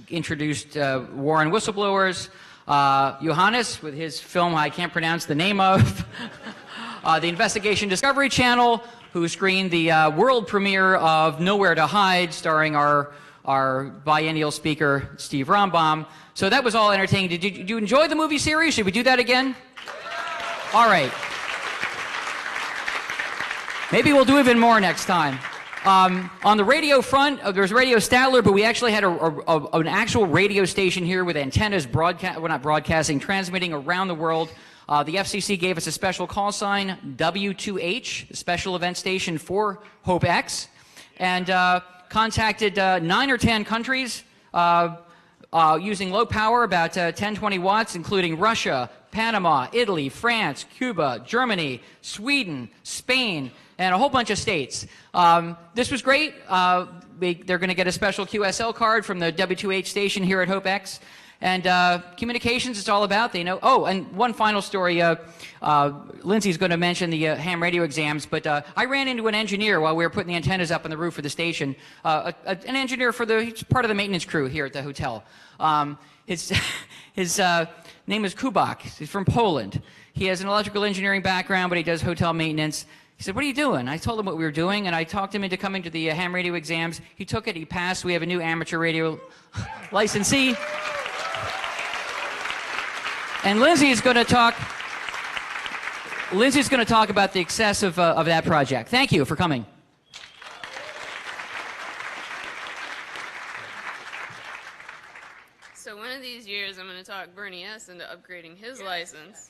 introduced War on Whistleblowers. Johannes with his film I can't pronounce the name of. The Investigation Discovery Channel, who screened the world premiere of Nowhere to Hide, starring our biennial speaker, Steve Rombaum. So that was all entertaining. Did you enjoy the movie series? Should we do that again? All right. Maybe we'll do even more next time. On the radio front, there's Radio Statler, but we actually had an actual radio station here with antennas transmitting around the world. The FCC gave us a special call sign, W2H, special event station for Hope X, and contacted 9 or 10 countries using low power, about 10, 20 watts, including Russia, Panama, Italy, France, Cuba, Germany, Sweden, Spain, and a whole bunch of states. This was great. They're going to get a special QSL card from the W2H station here at HopeX. And communications, it's all about. They know. Oh, and one final story. Lindsay's going to mention the ham radio exams, but I ran into an engineer while we were putting the antennas up on the roof of the station. An engineer he's part of the maintenance crew here at the hotel. His name is Kubak. He's from Poland. He has an electrical engineering background, but he does hotel maintenance. He said, "What are you doing?" I told him what we were doing, and I talked him into coming to the ham radio exams. He took it. He passed. We have a new amateur radio licensee. And Lindsay's going to talk about the success of that project. Thank you for coming. So one of these years, I'm going to talk Bernie S. into upgrading his license.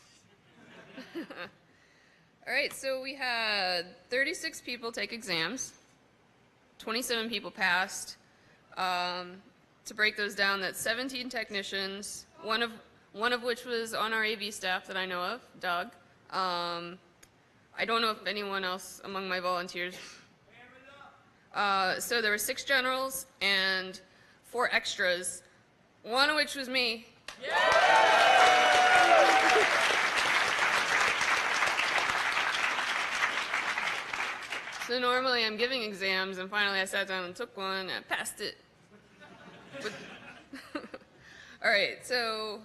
All right, so we had 36 people take exams. 27 people passed. To break those down, that's 17 technicians, one of which was on our AV staff that I know of, Doug. I don't know if anyone else among my volunteers. So there were 6 generals and 4 extras, one of which was me. So normally I'm giving exams, and finally I sat down and took one and passed it. All right, so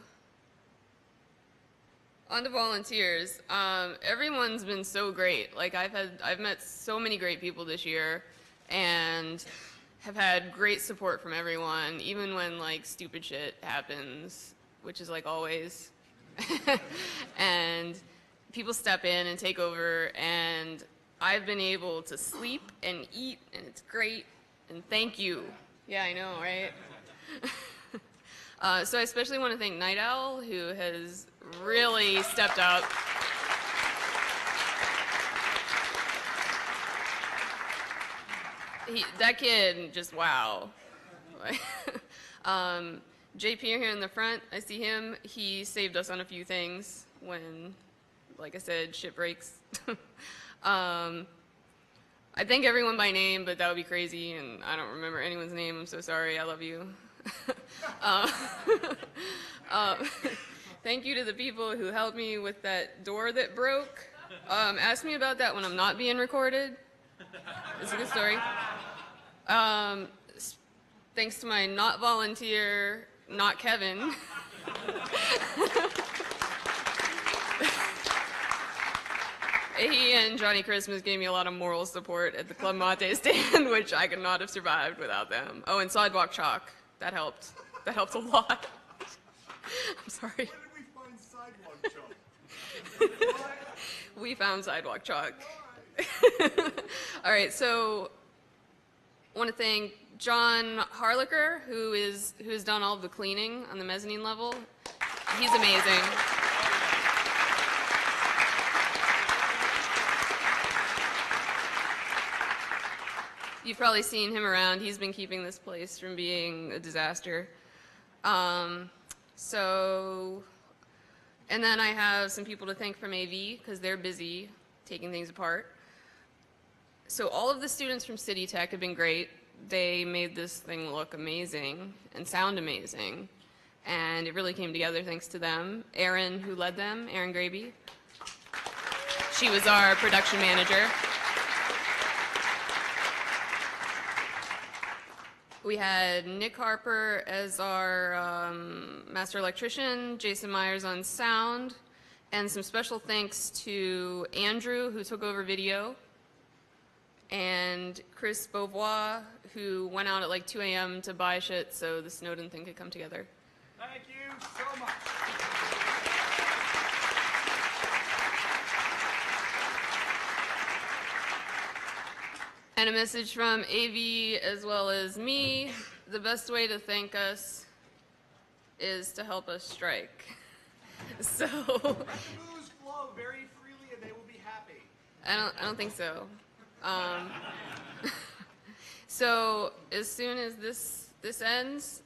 on to volunteers. Everyone's been so great. Like I've met so many great people this year, and have had great support from everyone, even when like stupid shit happens, which is like always. And people step in and take over, and I've been able to sleep and eat, and it's great. And thank you. Yeah, I know, right? So I especially want to thank Night Owl, who has really stepped up. That kid, just wow. JP here in the front, I see him. He saved us on a few things when, like I said, shit breaks. I thank everyone by name, but that would be crazy, and I don't remember anyone's name. I'm so sorry. I love you. Thank you to the people who helped me with that door that broke. Ask me about that when I'm not being recorded. It's a good story. Thanks to my not volunteer, not Kevin. He and Johnny Christmas gave me a lot of moral support at the Club Mate stand, which I could not have survived without them. Oh, and sidewalk chalk. That helped. That helped a lot. I'm sorry. Where did we find sidewalk chalk? We found sidewalk chalk. All right, so I want to thank John Harlicker, who's done all of the cleaning on the mezzanine level. He's amazing. You've probably seen him around. He's been keeping this place from being a disaster. And then I have some people to thank from AV, because they're busy taking things apart. So all of the students from City Tech have been great. They made this thing look amazing and sound amazing. And it really came together thanks to them. Erin, who led them, Erin Graby. She was our production manager. We had Nick Harper as our master electrician, Jason Myers on sound, and some special thanks to Andrew, who took over video, and Chris Beauvois, who went out at like 2 a.m. to buy shit so the Snowden thing could come together. Thank you so much. And a message from AV as well as me. The best way to thank us is to help us strike. So Let the booze flow very freely and they will be happy. I don't think so. So as soon as this ends,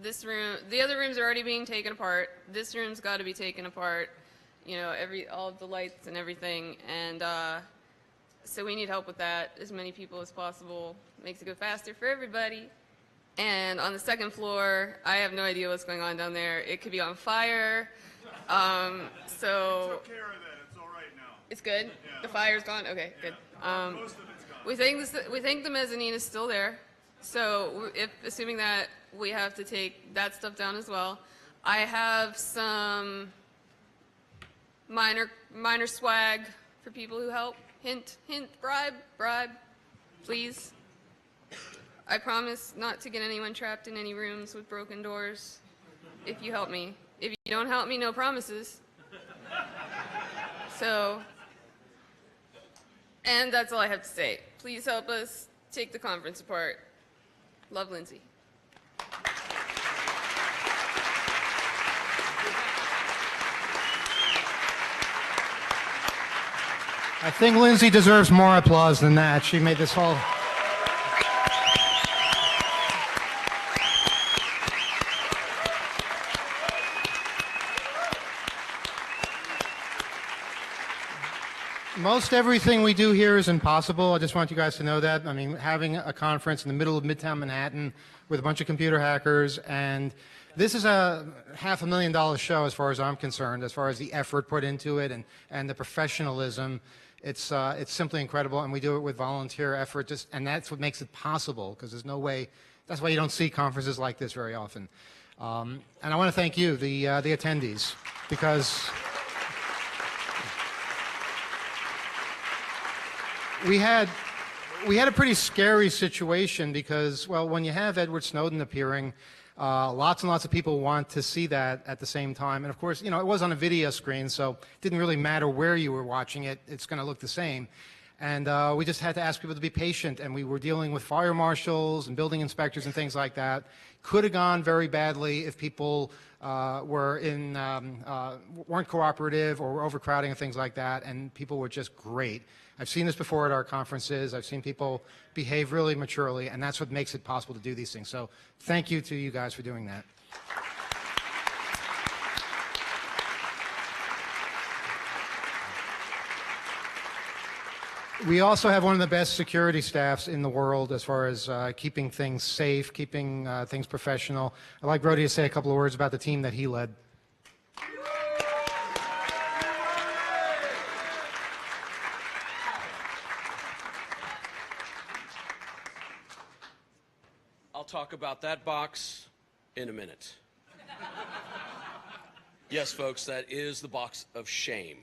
This room, the other rooms are already being taken apart. This room's got to be taken apart. You know, all of the lights and everything. And so we need help with that. As many people as possible. Makes it go faster for everybody. And on the second floor, I have no idea what's going on down there. It could be on fire. So. Took care of that. It's all right now. It's good? Yeah. The fire's gone? Okay, good. Most of it's gone. We think the mezzanine is still there. So assuming that we have to take that stuff down as well. I have some minor swag for people who help. Hint, bribe, please. I promise not to get anyone trapped in any rooms with broken doors if you help me. If you don't help me, no promises. So, and that's all I have to say. Please help us take the conference apart. Love, Lindsay. I think Lindsay deserves more applause than that. She made this whole... Most everything we do here is impossible. I just want you guys to know that. I mean, having a conference in the middle of Midtown Manhattan with a bunch of computer hackers, and this is a $500,000 show as far as I'm concerned, as far as the effort put into it and the professionalism. It's simply incredible, and we do it with volunteer effort, and that's what makes it possible, because there's no way, that's why you don't see conferences like this very often. And I want to thank you, the attendees, because we had a pretty scary situation because, well, when you have Edward Snowden appearing, lots and lots of people want to see that at the same time. And of course, you know, it was on a video screen, so it didn't really matter where you were watching it. It's going to look the same. And we just had to ask people to be patient, and we were dealing with fire marshals and building inspectors and things like that. Could have gone very badly if people weren't cooperative or were overcrowding and things like that, and people were just great. I've seen this before at our conferences. I've seen people behave really maturely, and that's what makes it possible to do these things. So thank you to you guys for doing that. We also have one of the best security staffs in the world as far as keeping things safe, keeping things professional. I'd like Brody to say a couple of words about the team that he led. I'll talk about that box in a minute. Yes, folks, that is the box of shame.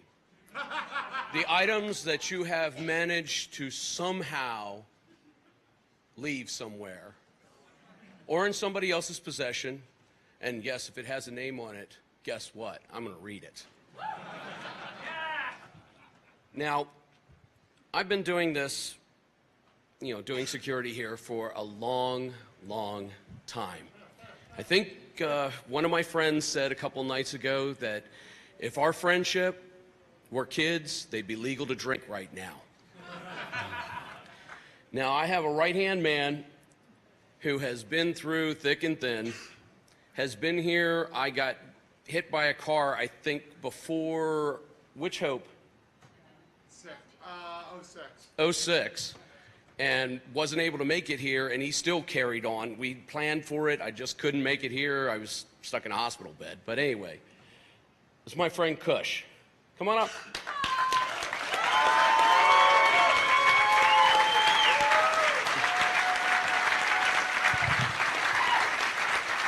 The items that you have managed to somehow leave somewhere or in somebody else's possession, and yes, if it has a name on it, guess what? I'm going to read it. Now, I've been doing this, doing security here for a long time. I think one of my friends said a couple nights ago that if our friendship were kids, they'd be legal to drink right now. Now, I have a right-hand man who has been through thick and thin, has been here. I got hit by a car, I think, before, which Hope? 06. And wasn't able to make it here, and he still carried on. We planned for it. I just couldn't make it here. I was stuck in a hospital bed. But anyway, it's my friend Kush. Come on up.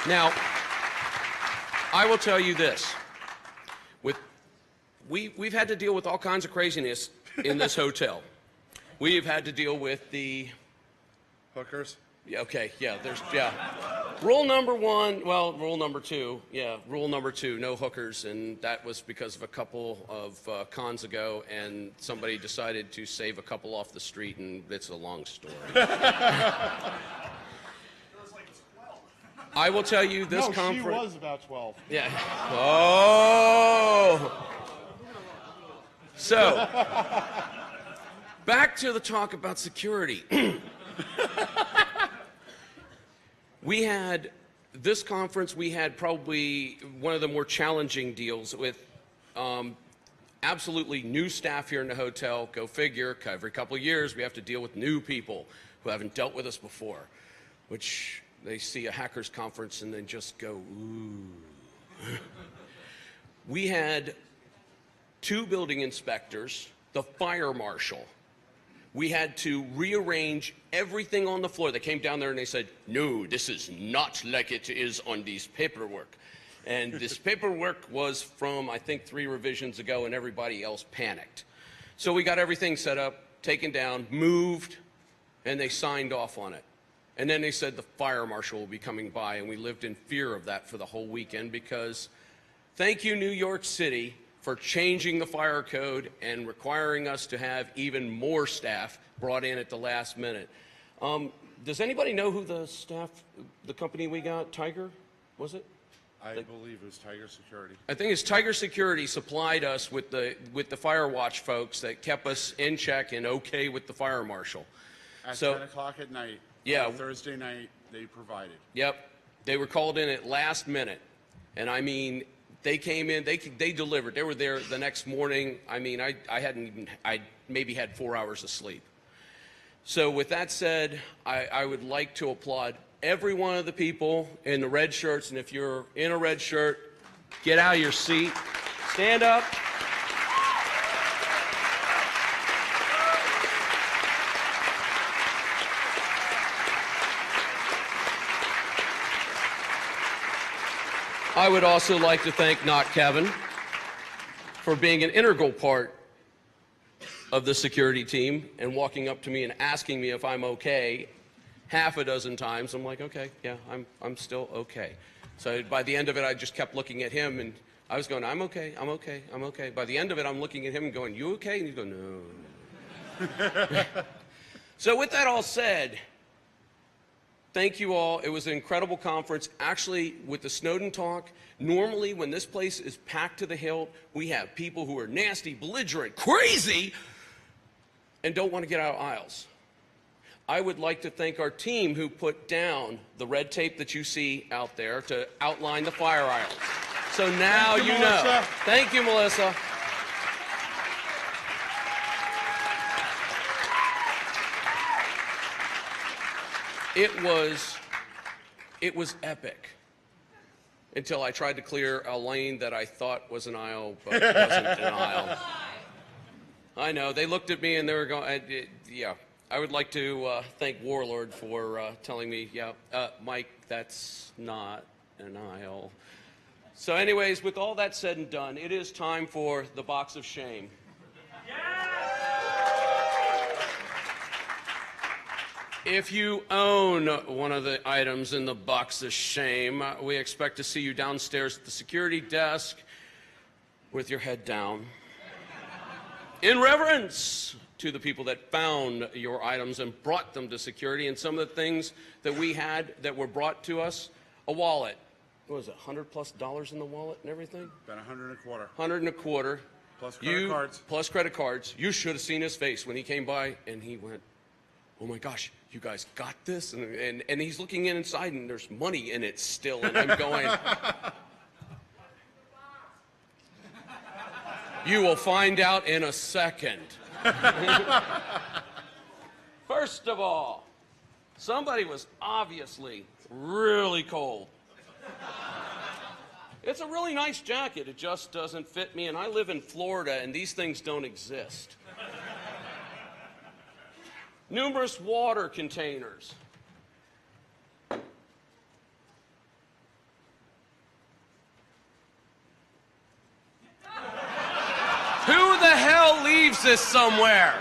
Now, I will tell you this. We've had to deal with all kinds of craziness in this hotel. We've had to deal with the hookers. Yeah, okay, yeah. Rule number one, well, rule number two, no hookers, and that was because of a couple of cons ago, and somebody decided to save a couple off the street, and it's a long story. I will tell you this conference. She was about 12. Yeah. Oh. So, back to the talk about security. We had this conference, we had probably one of the more challenging deals with absolutely new staff here in the hotel. Go figure, every couple of years we have to deal with new people who haven't dealt with us before, which they see a hackers conference and then just go, ooh. We had 2 building inspectors, the fire marshal. We had to rearrange everything on the floor. They came down there and they said, no, this is not like it is on these paperwork. And this paperwork was from, I think, 3 revisions ago, and everybody else panicked. So we got everything set up, taken down, moved, and they signed off on it. And then they said the fire marshal will be coming by, and we lived in fear of that for the whole weekend because thank you, New York City, for changing the fire code and requiring us to have even more staff brought in at the last minute. Does anybody know who the company we got, Tiger, was it? I believe it was Tiger Security. I think it's Tiger Security supplied us with the fire watch folks that kept us in check and okay with the fire marshal. At 10 o'clock at night, yeah, Thursday night, they provided. Yep, they were called in at last minute, and I mean, they came in, they delivered. They were there the next morning. I mean, I maybe had 4 hours of sleep. So with that said, I would like to applaud every one of the people in the red shirts, and if you're in a red shirt, get out of your seat, stand up. I would also like to thank Not Kevin for being an integral part of the security team and walking up to me and asking me if I'm okay half a dozen times. I'm like, okay, yeah, I'm still okay. So by the end of it, I just kept looking at him and I was going, I'm okay, I'm okay, I'm okay. By the end of it, I'm looking at him and going, you okay? And he's going, no. So with that all said, thank you all. It was an incredible conference. Actually, with the Snowden talk, normally when this place is packed to the hilt, we have people who are nasty, belligerent, crazy, and don't want to get out of aisles. I would like to thank our team who put down the red tape that you see out there to outline the fire aisles. So now you know. Thank you, Melissa. It was epic until I tried to clear a lane that I thought was an aisle, but it wasn't an aisle. I know, they looked at me and they were going, yeah. I would like to thank Warlord for telling me, yeah, Mike, that's not an aisle. So anyways, with all that said and done, it is time for the box of shame. If you own one of the items in the box of shame, we expect to see you downstairs at the security desk with your head down. In reverence to the people that found your items and brought them to security, and some of the things that we had that were brought to us, a wallet. What was it, $100+ in the wallet and everything? About $125. $125. Plus credit cards. Plus credit cards. You should have seen his face when he came by and he went, oh my gosh, you guys got this? And he's looking inside and there's money in it still, and I'm going, you will find out in a second. First of all, somebody was obviously really cold. It's a really nice jacket. It just doesn't fit me, and I live in Florida, and these things don't exist. Numerous water containers. Who the hell leaves this somewhere?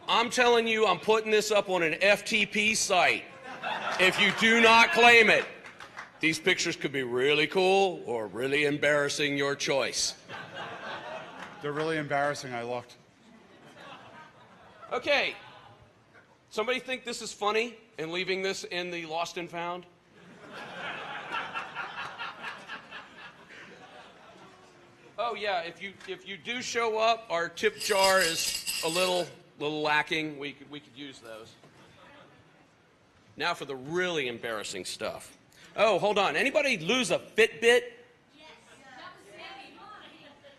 I'm telling you, I'm putting this up on an FTP site. If you do not claim it, these pictures could be really cool or really embarrassing, your choice. They're really embarrassing, I looked. Okay. Somebody think this is funny and leaving this in the lost and found? Oh yeah, if you do show up, our tip jar is a little lacking. We could use those. Now for the really embarrassing stuff. Oh, hold on. Anybody lose a Fitbit?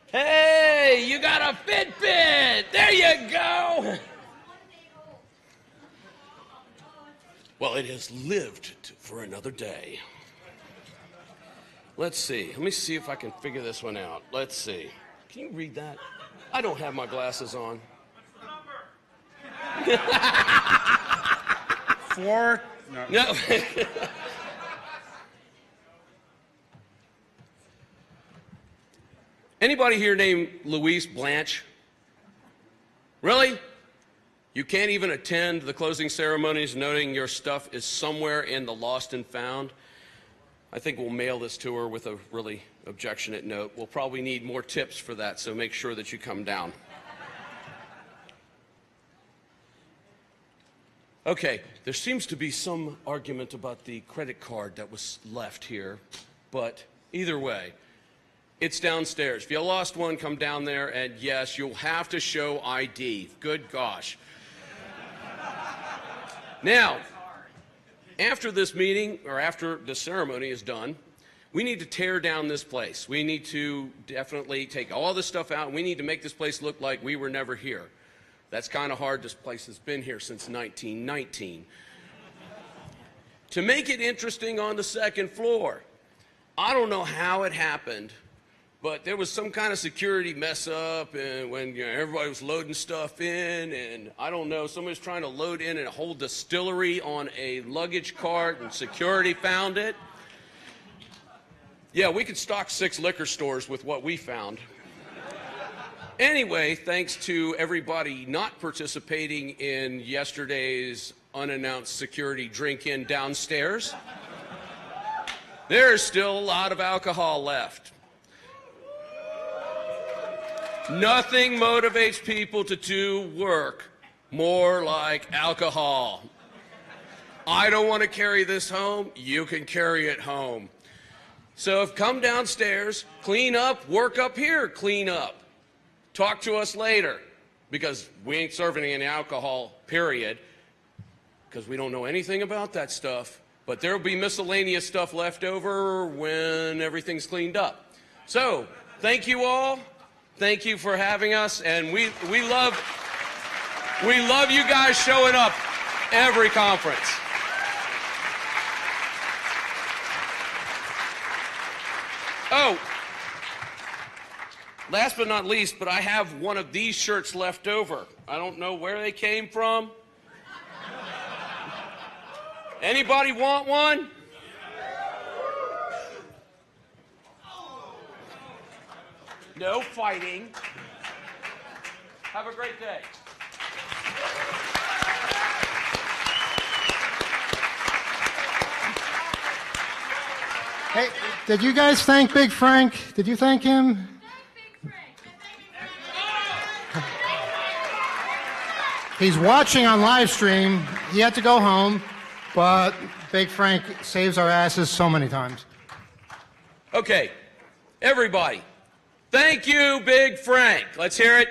Hey, you got a Fitbit! There you go! Well, it has lived for another day. Let's see. Let me see if I can figure this one out. Let's see. Can you read that? I don't have my glasses on. 4? No. Anybody here named Louise Blanche? Really? You can't even attend the closing ceremonies noting your stuff is somewhere in the lost and found? I think we'll mail this to her with a really objectionate note. We'll probably need more tips for that, so make sure that you come down. Okay, there seems to be some argument about the credit card that was left here, but either way, it's downstairs. If you lost one, come down there, and yes, you'll have to show ID. Good gosh. Now, after this meeting, or after the ceremony is done, we need to tear down this place. We need to definitely take all this stuff out, and we need to make this place look like we were never here. That's kind of hard. This place has been here since 1919. To make it interesting on the second floor, I don't know how it happened, but there was some kind of security mess up, and when everybody was loading stuff in, and I don't know, somebody was trying to load in a whole distillery on a luggage cart, and security found it. Yeah, we could stock 6 liquor stores with what we found. Anyway, thanks to everybody not participating in yesterday's unannounced security drink-in downstairs, there's still a lot of alcohol left. Nothing motivates people to do work more like alcohol. I don't want to carry this home. You can carry it home. So come downstairs, clean up, work up here, clean up. Talk to us later, because we ain't serving any alcohol, period, because we don't know anything about that stuff. But there'll be miscellaneous stuff left over when everything's cleaned up. So thank you all. Thank you for having us, and we love you guys showing up every conference. Oh, last but not least, but I have one of these shirts left over. I don't know where they came from. Anybody want one? No fighting. Have a great day. Hey, did you guys thank Big Frank? Did you thank him? He's watching on live stream. He had to go home, but Big Frank saves our asses so many times. Okay, everybody. Thank you, Big Frank. Let's hear it.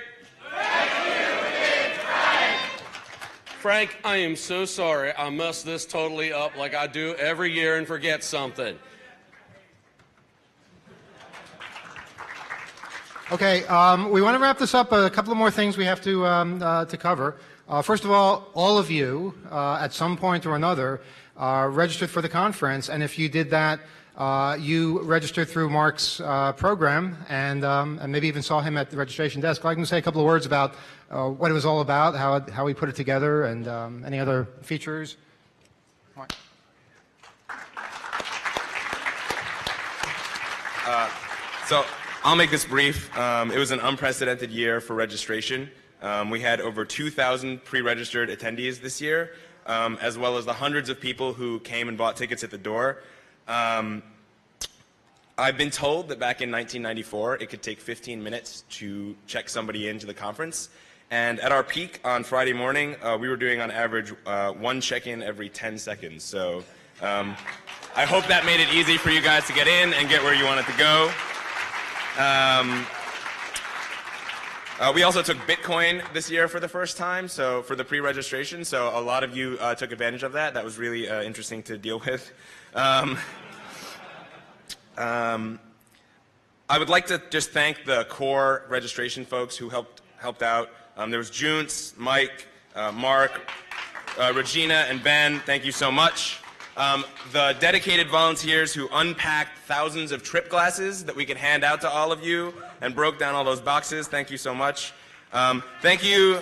Thank you, Big Frank. Frank, I am so sorry. I messed this totally up like I do every year and forget something. Okay, we want to wrap this up. A couple of more things we have to cover. First of all of you, at some point or another, registered for the conference, and if you did that, you registered through Mark's program, and maybe even saw him at the registration desk. I'd like to say a couple of words about what it was all about, how we put it together, and any other features. So I'll make this brief. It was an unprecedented year for registration. We had over 2,000 pre-registered attendees this year, as well as the hundreds of people who came and bought tickets at the door. I've been told that back in 1994, it could take 15 minutes to check somebody into the conference. And at our peak on Friday morning, we were doing on average 1 check-in every 10 seconds. So I hope that made it easy for you guys to get in and get where you wanted to go. We also took Bitcoin this year for the first time, so for the pre-registration. So a lot of you took advantage of that. That was really interesting to deal with. I would like to just thank the core registration folks who helped out. There was Junce, Mike, Mark, Regina, and Ben. Thank you so much. The dedicated volunteers who unpacked thousands of trip glasses that we could hand out to all of you and broke down all those boxes. Thank you so much. Thank you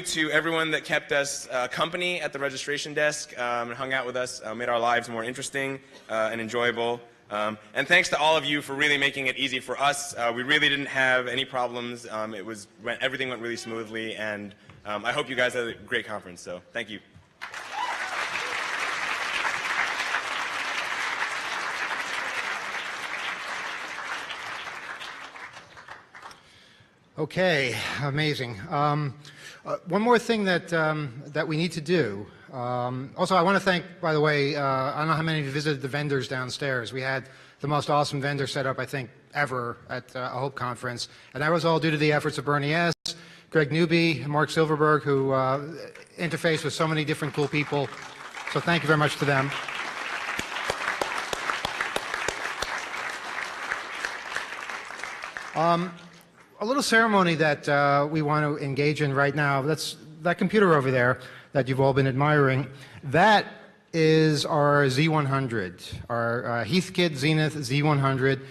to everyone that kept us company at the registration desk and hung out with us, made our lives more interesting and enjoyable. And thanks to all of you for really making it easy for us. We really didn't have any problems. Everything went really smoothly, and I hope you guys had a great conference. So thank you. Okay, amazing. One more thing that we need to do. Also, I want to thank, by the way, I don't know how many of you visited the vendors downstairs. We had the most awesome vendor setup, I think, ever at a Hope conference. And that was all due to the efforts of Bernie S., Greg Newby, Mark Silverberg, who interfaced with so many different cool people. So thank you very much to them. A little ceremony that we want to engage in right now. That's that computer over there that you've all been admiring. That is our Z100, our Heathkit Zenith Z100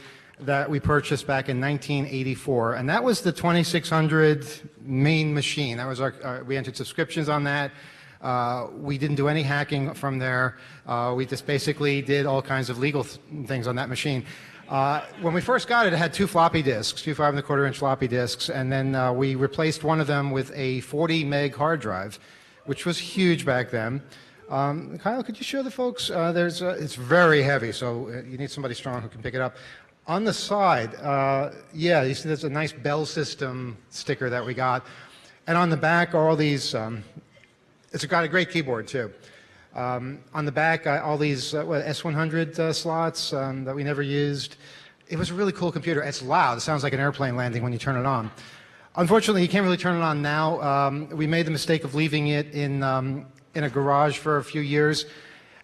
that we purchased back in 1984. And that was the 2600 main machine. That was we entered subscriptions on that. We didn't do any hacking from there. We just basically did all kinds of legal things on that machine. When we first got it, it had two floppy disks, two 5¼ floppy disks, and then we replaced one of them with a 40 meg hard drive, which was huge back then. Kyle, could you show the folks? It's very heavy, so you need somebody strong who can pick it up. On the side, yeah, you see there's a nice Bell System sticker that we got. And on the back are all these, it's got a great keyboard too. On the back, all these S100 slots that we never used. It was a really cool computer. It's loud. It sounds like an airplane landing when you turn it on. Unfortunately, you can't really turn it on now. We made the mistake of leaving it in a garage for a few years.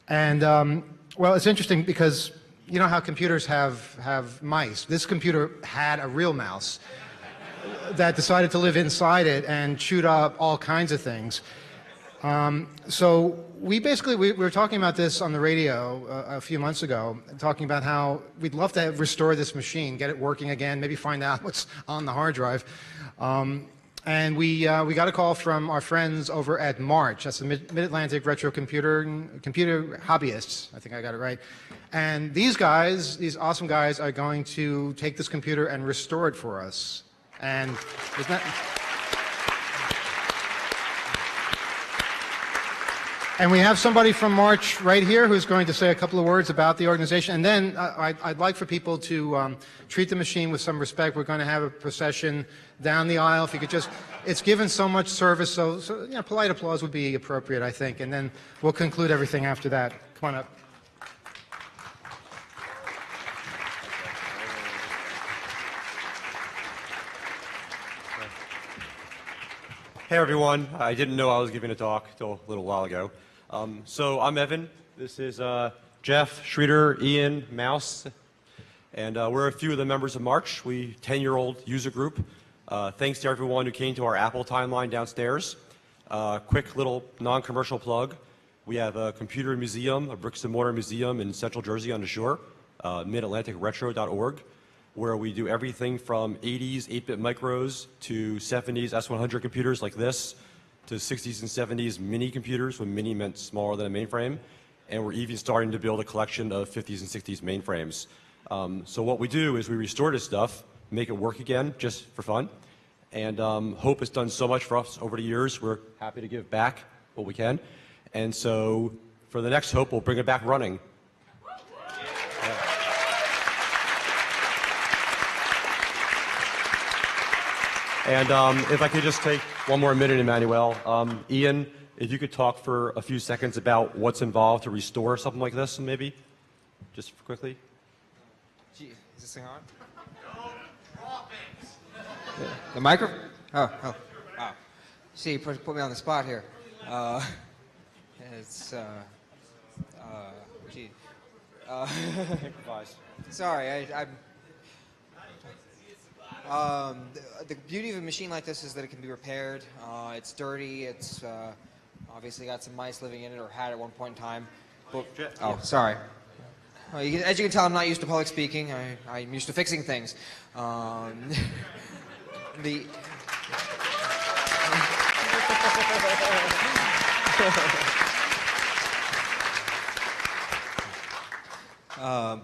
And, well, it's interesting because you know how computers have mice. This computer had a real mouse that decided to live inside it and chewed up all kinds of things. So we were talking about this on the radio a few months ago, talking about how we'd love to restore this machine, get it working again, maybe find out what's on the hard drive. And we got a call from our friends over at March. That's the Mid-Atlantic Retro Computer Hobbyists. I think I got it right. And these guys, these awesome guys, are going to take this computer and restore it for us. And isn't that... And we have somebody from March right here who's going to say a couple of words about the organization. And then I'd like for people to treat the machine with some respect. We're going to have a procession down the aisle. If you could just, it's given so much service, so you know, polite applause would be appropriate, I think. And then we'll conclude everything after that. Come on up. Hey everyone, I didn't know I was giving a talk until a little while ago. So I'm Evan, this is Jeff, Schroeder, Ian, Mouse, and we're a few of the members of March. We 10-year-old user group. Thanks to everyone who came to our Apple timeline downstairs. Quick little non-commercial plug. We have a computer museum, a bricks and mortar museum in Central Jersey on the shore, midatlanticretro.org, where we do everything from 80s 8-bit micros to 70s S100 computers like this, to 60s and 70s mini computers, when mini meant smaller than a mainframe. And we're even starting to build a collection of 50s and 60s mainframes. So what we do is we restore this stuff, make it work again, just for fun. And Hope has done so much for us over the years. We're happy to give back what we can. And so for the next Hope, we'll bring it back running. And if I could just take one more minute, Emmanuel. Ian, if you could talk for a few seconds about what's involved to restore something like this, maybe, just quickly. Gee, is this thing on? The micro? Oh, wow. See, you put me on the spot here. It's, gee. Improvise. Sorry, the beauty of a machine like this is that it can be repaired. It's dirty. It's obviously got some mice living in it, or had at one point in time. But, oh, sorry. As you can tell, I'm not used to public speaking. I'm used to fixing things.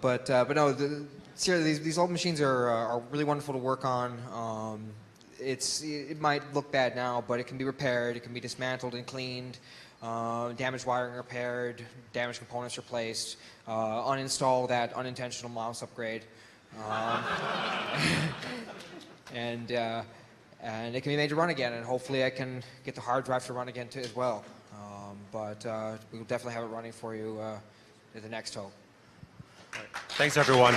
But no, seriously, these old machines are really wonderful to work on. It might look bad now, but it can be repaired. It can be dismantled and cleaned. Damaged wiring repaired. Damaged components replaced. Uninstall that unintentional mouse upgrade. And it can be made to run again. And hopefully, I can get the hard drive to run again too, as well. But we will definitely have it running for you at the next hope. Thanks, everyone.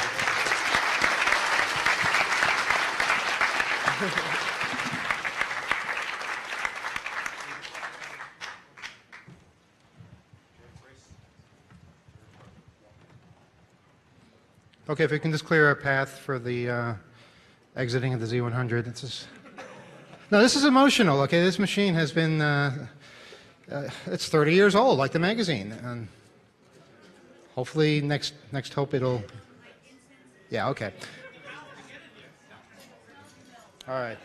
Okay, if we can just clear a path for the exiting of the Z100. No, this is emotional. Okay, this machine has been, it's 30 years old, like the magazine. And hopefully next hope it'll, yeah, okay. All right.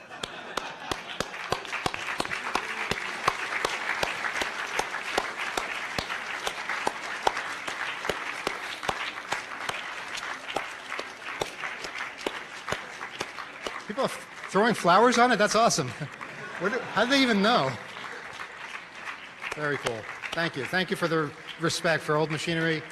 People are throwing flowers on it? That's awesome. How do they even know? Very cool. Thank you. Thank you for the respect for old machinery.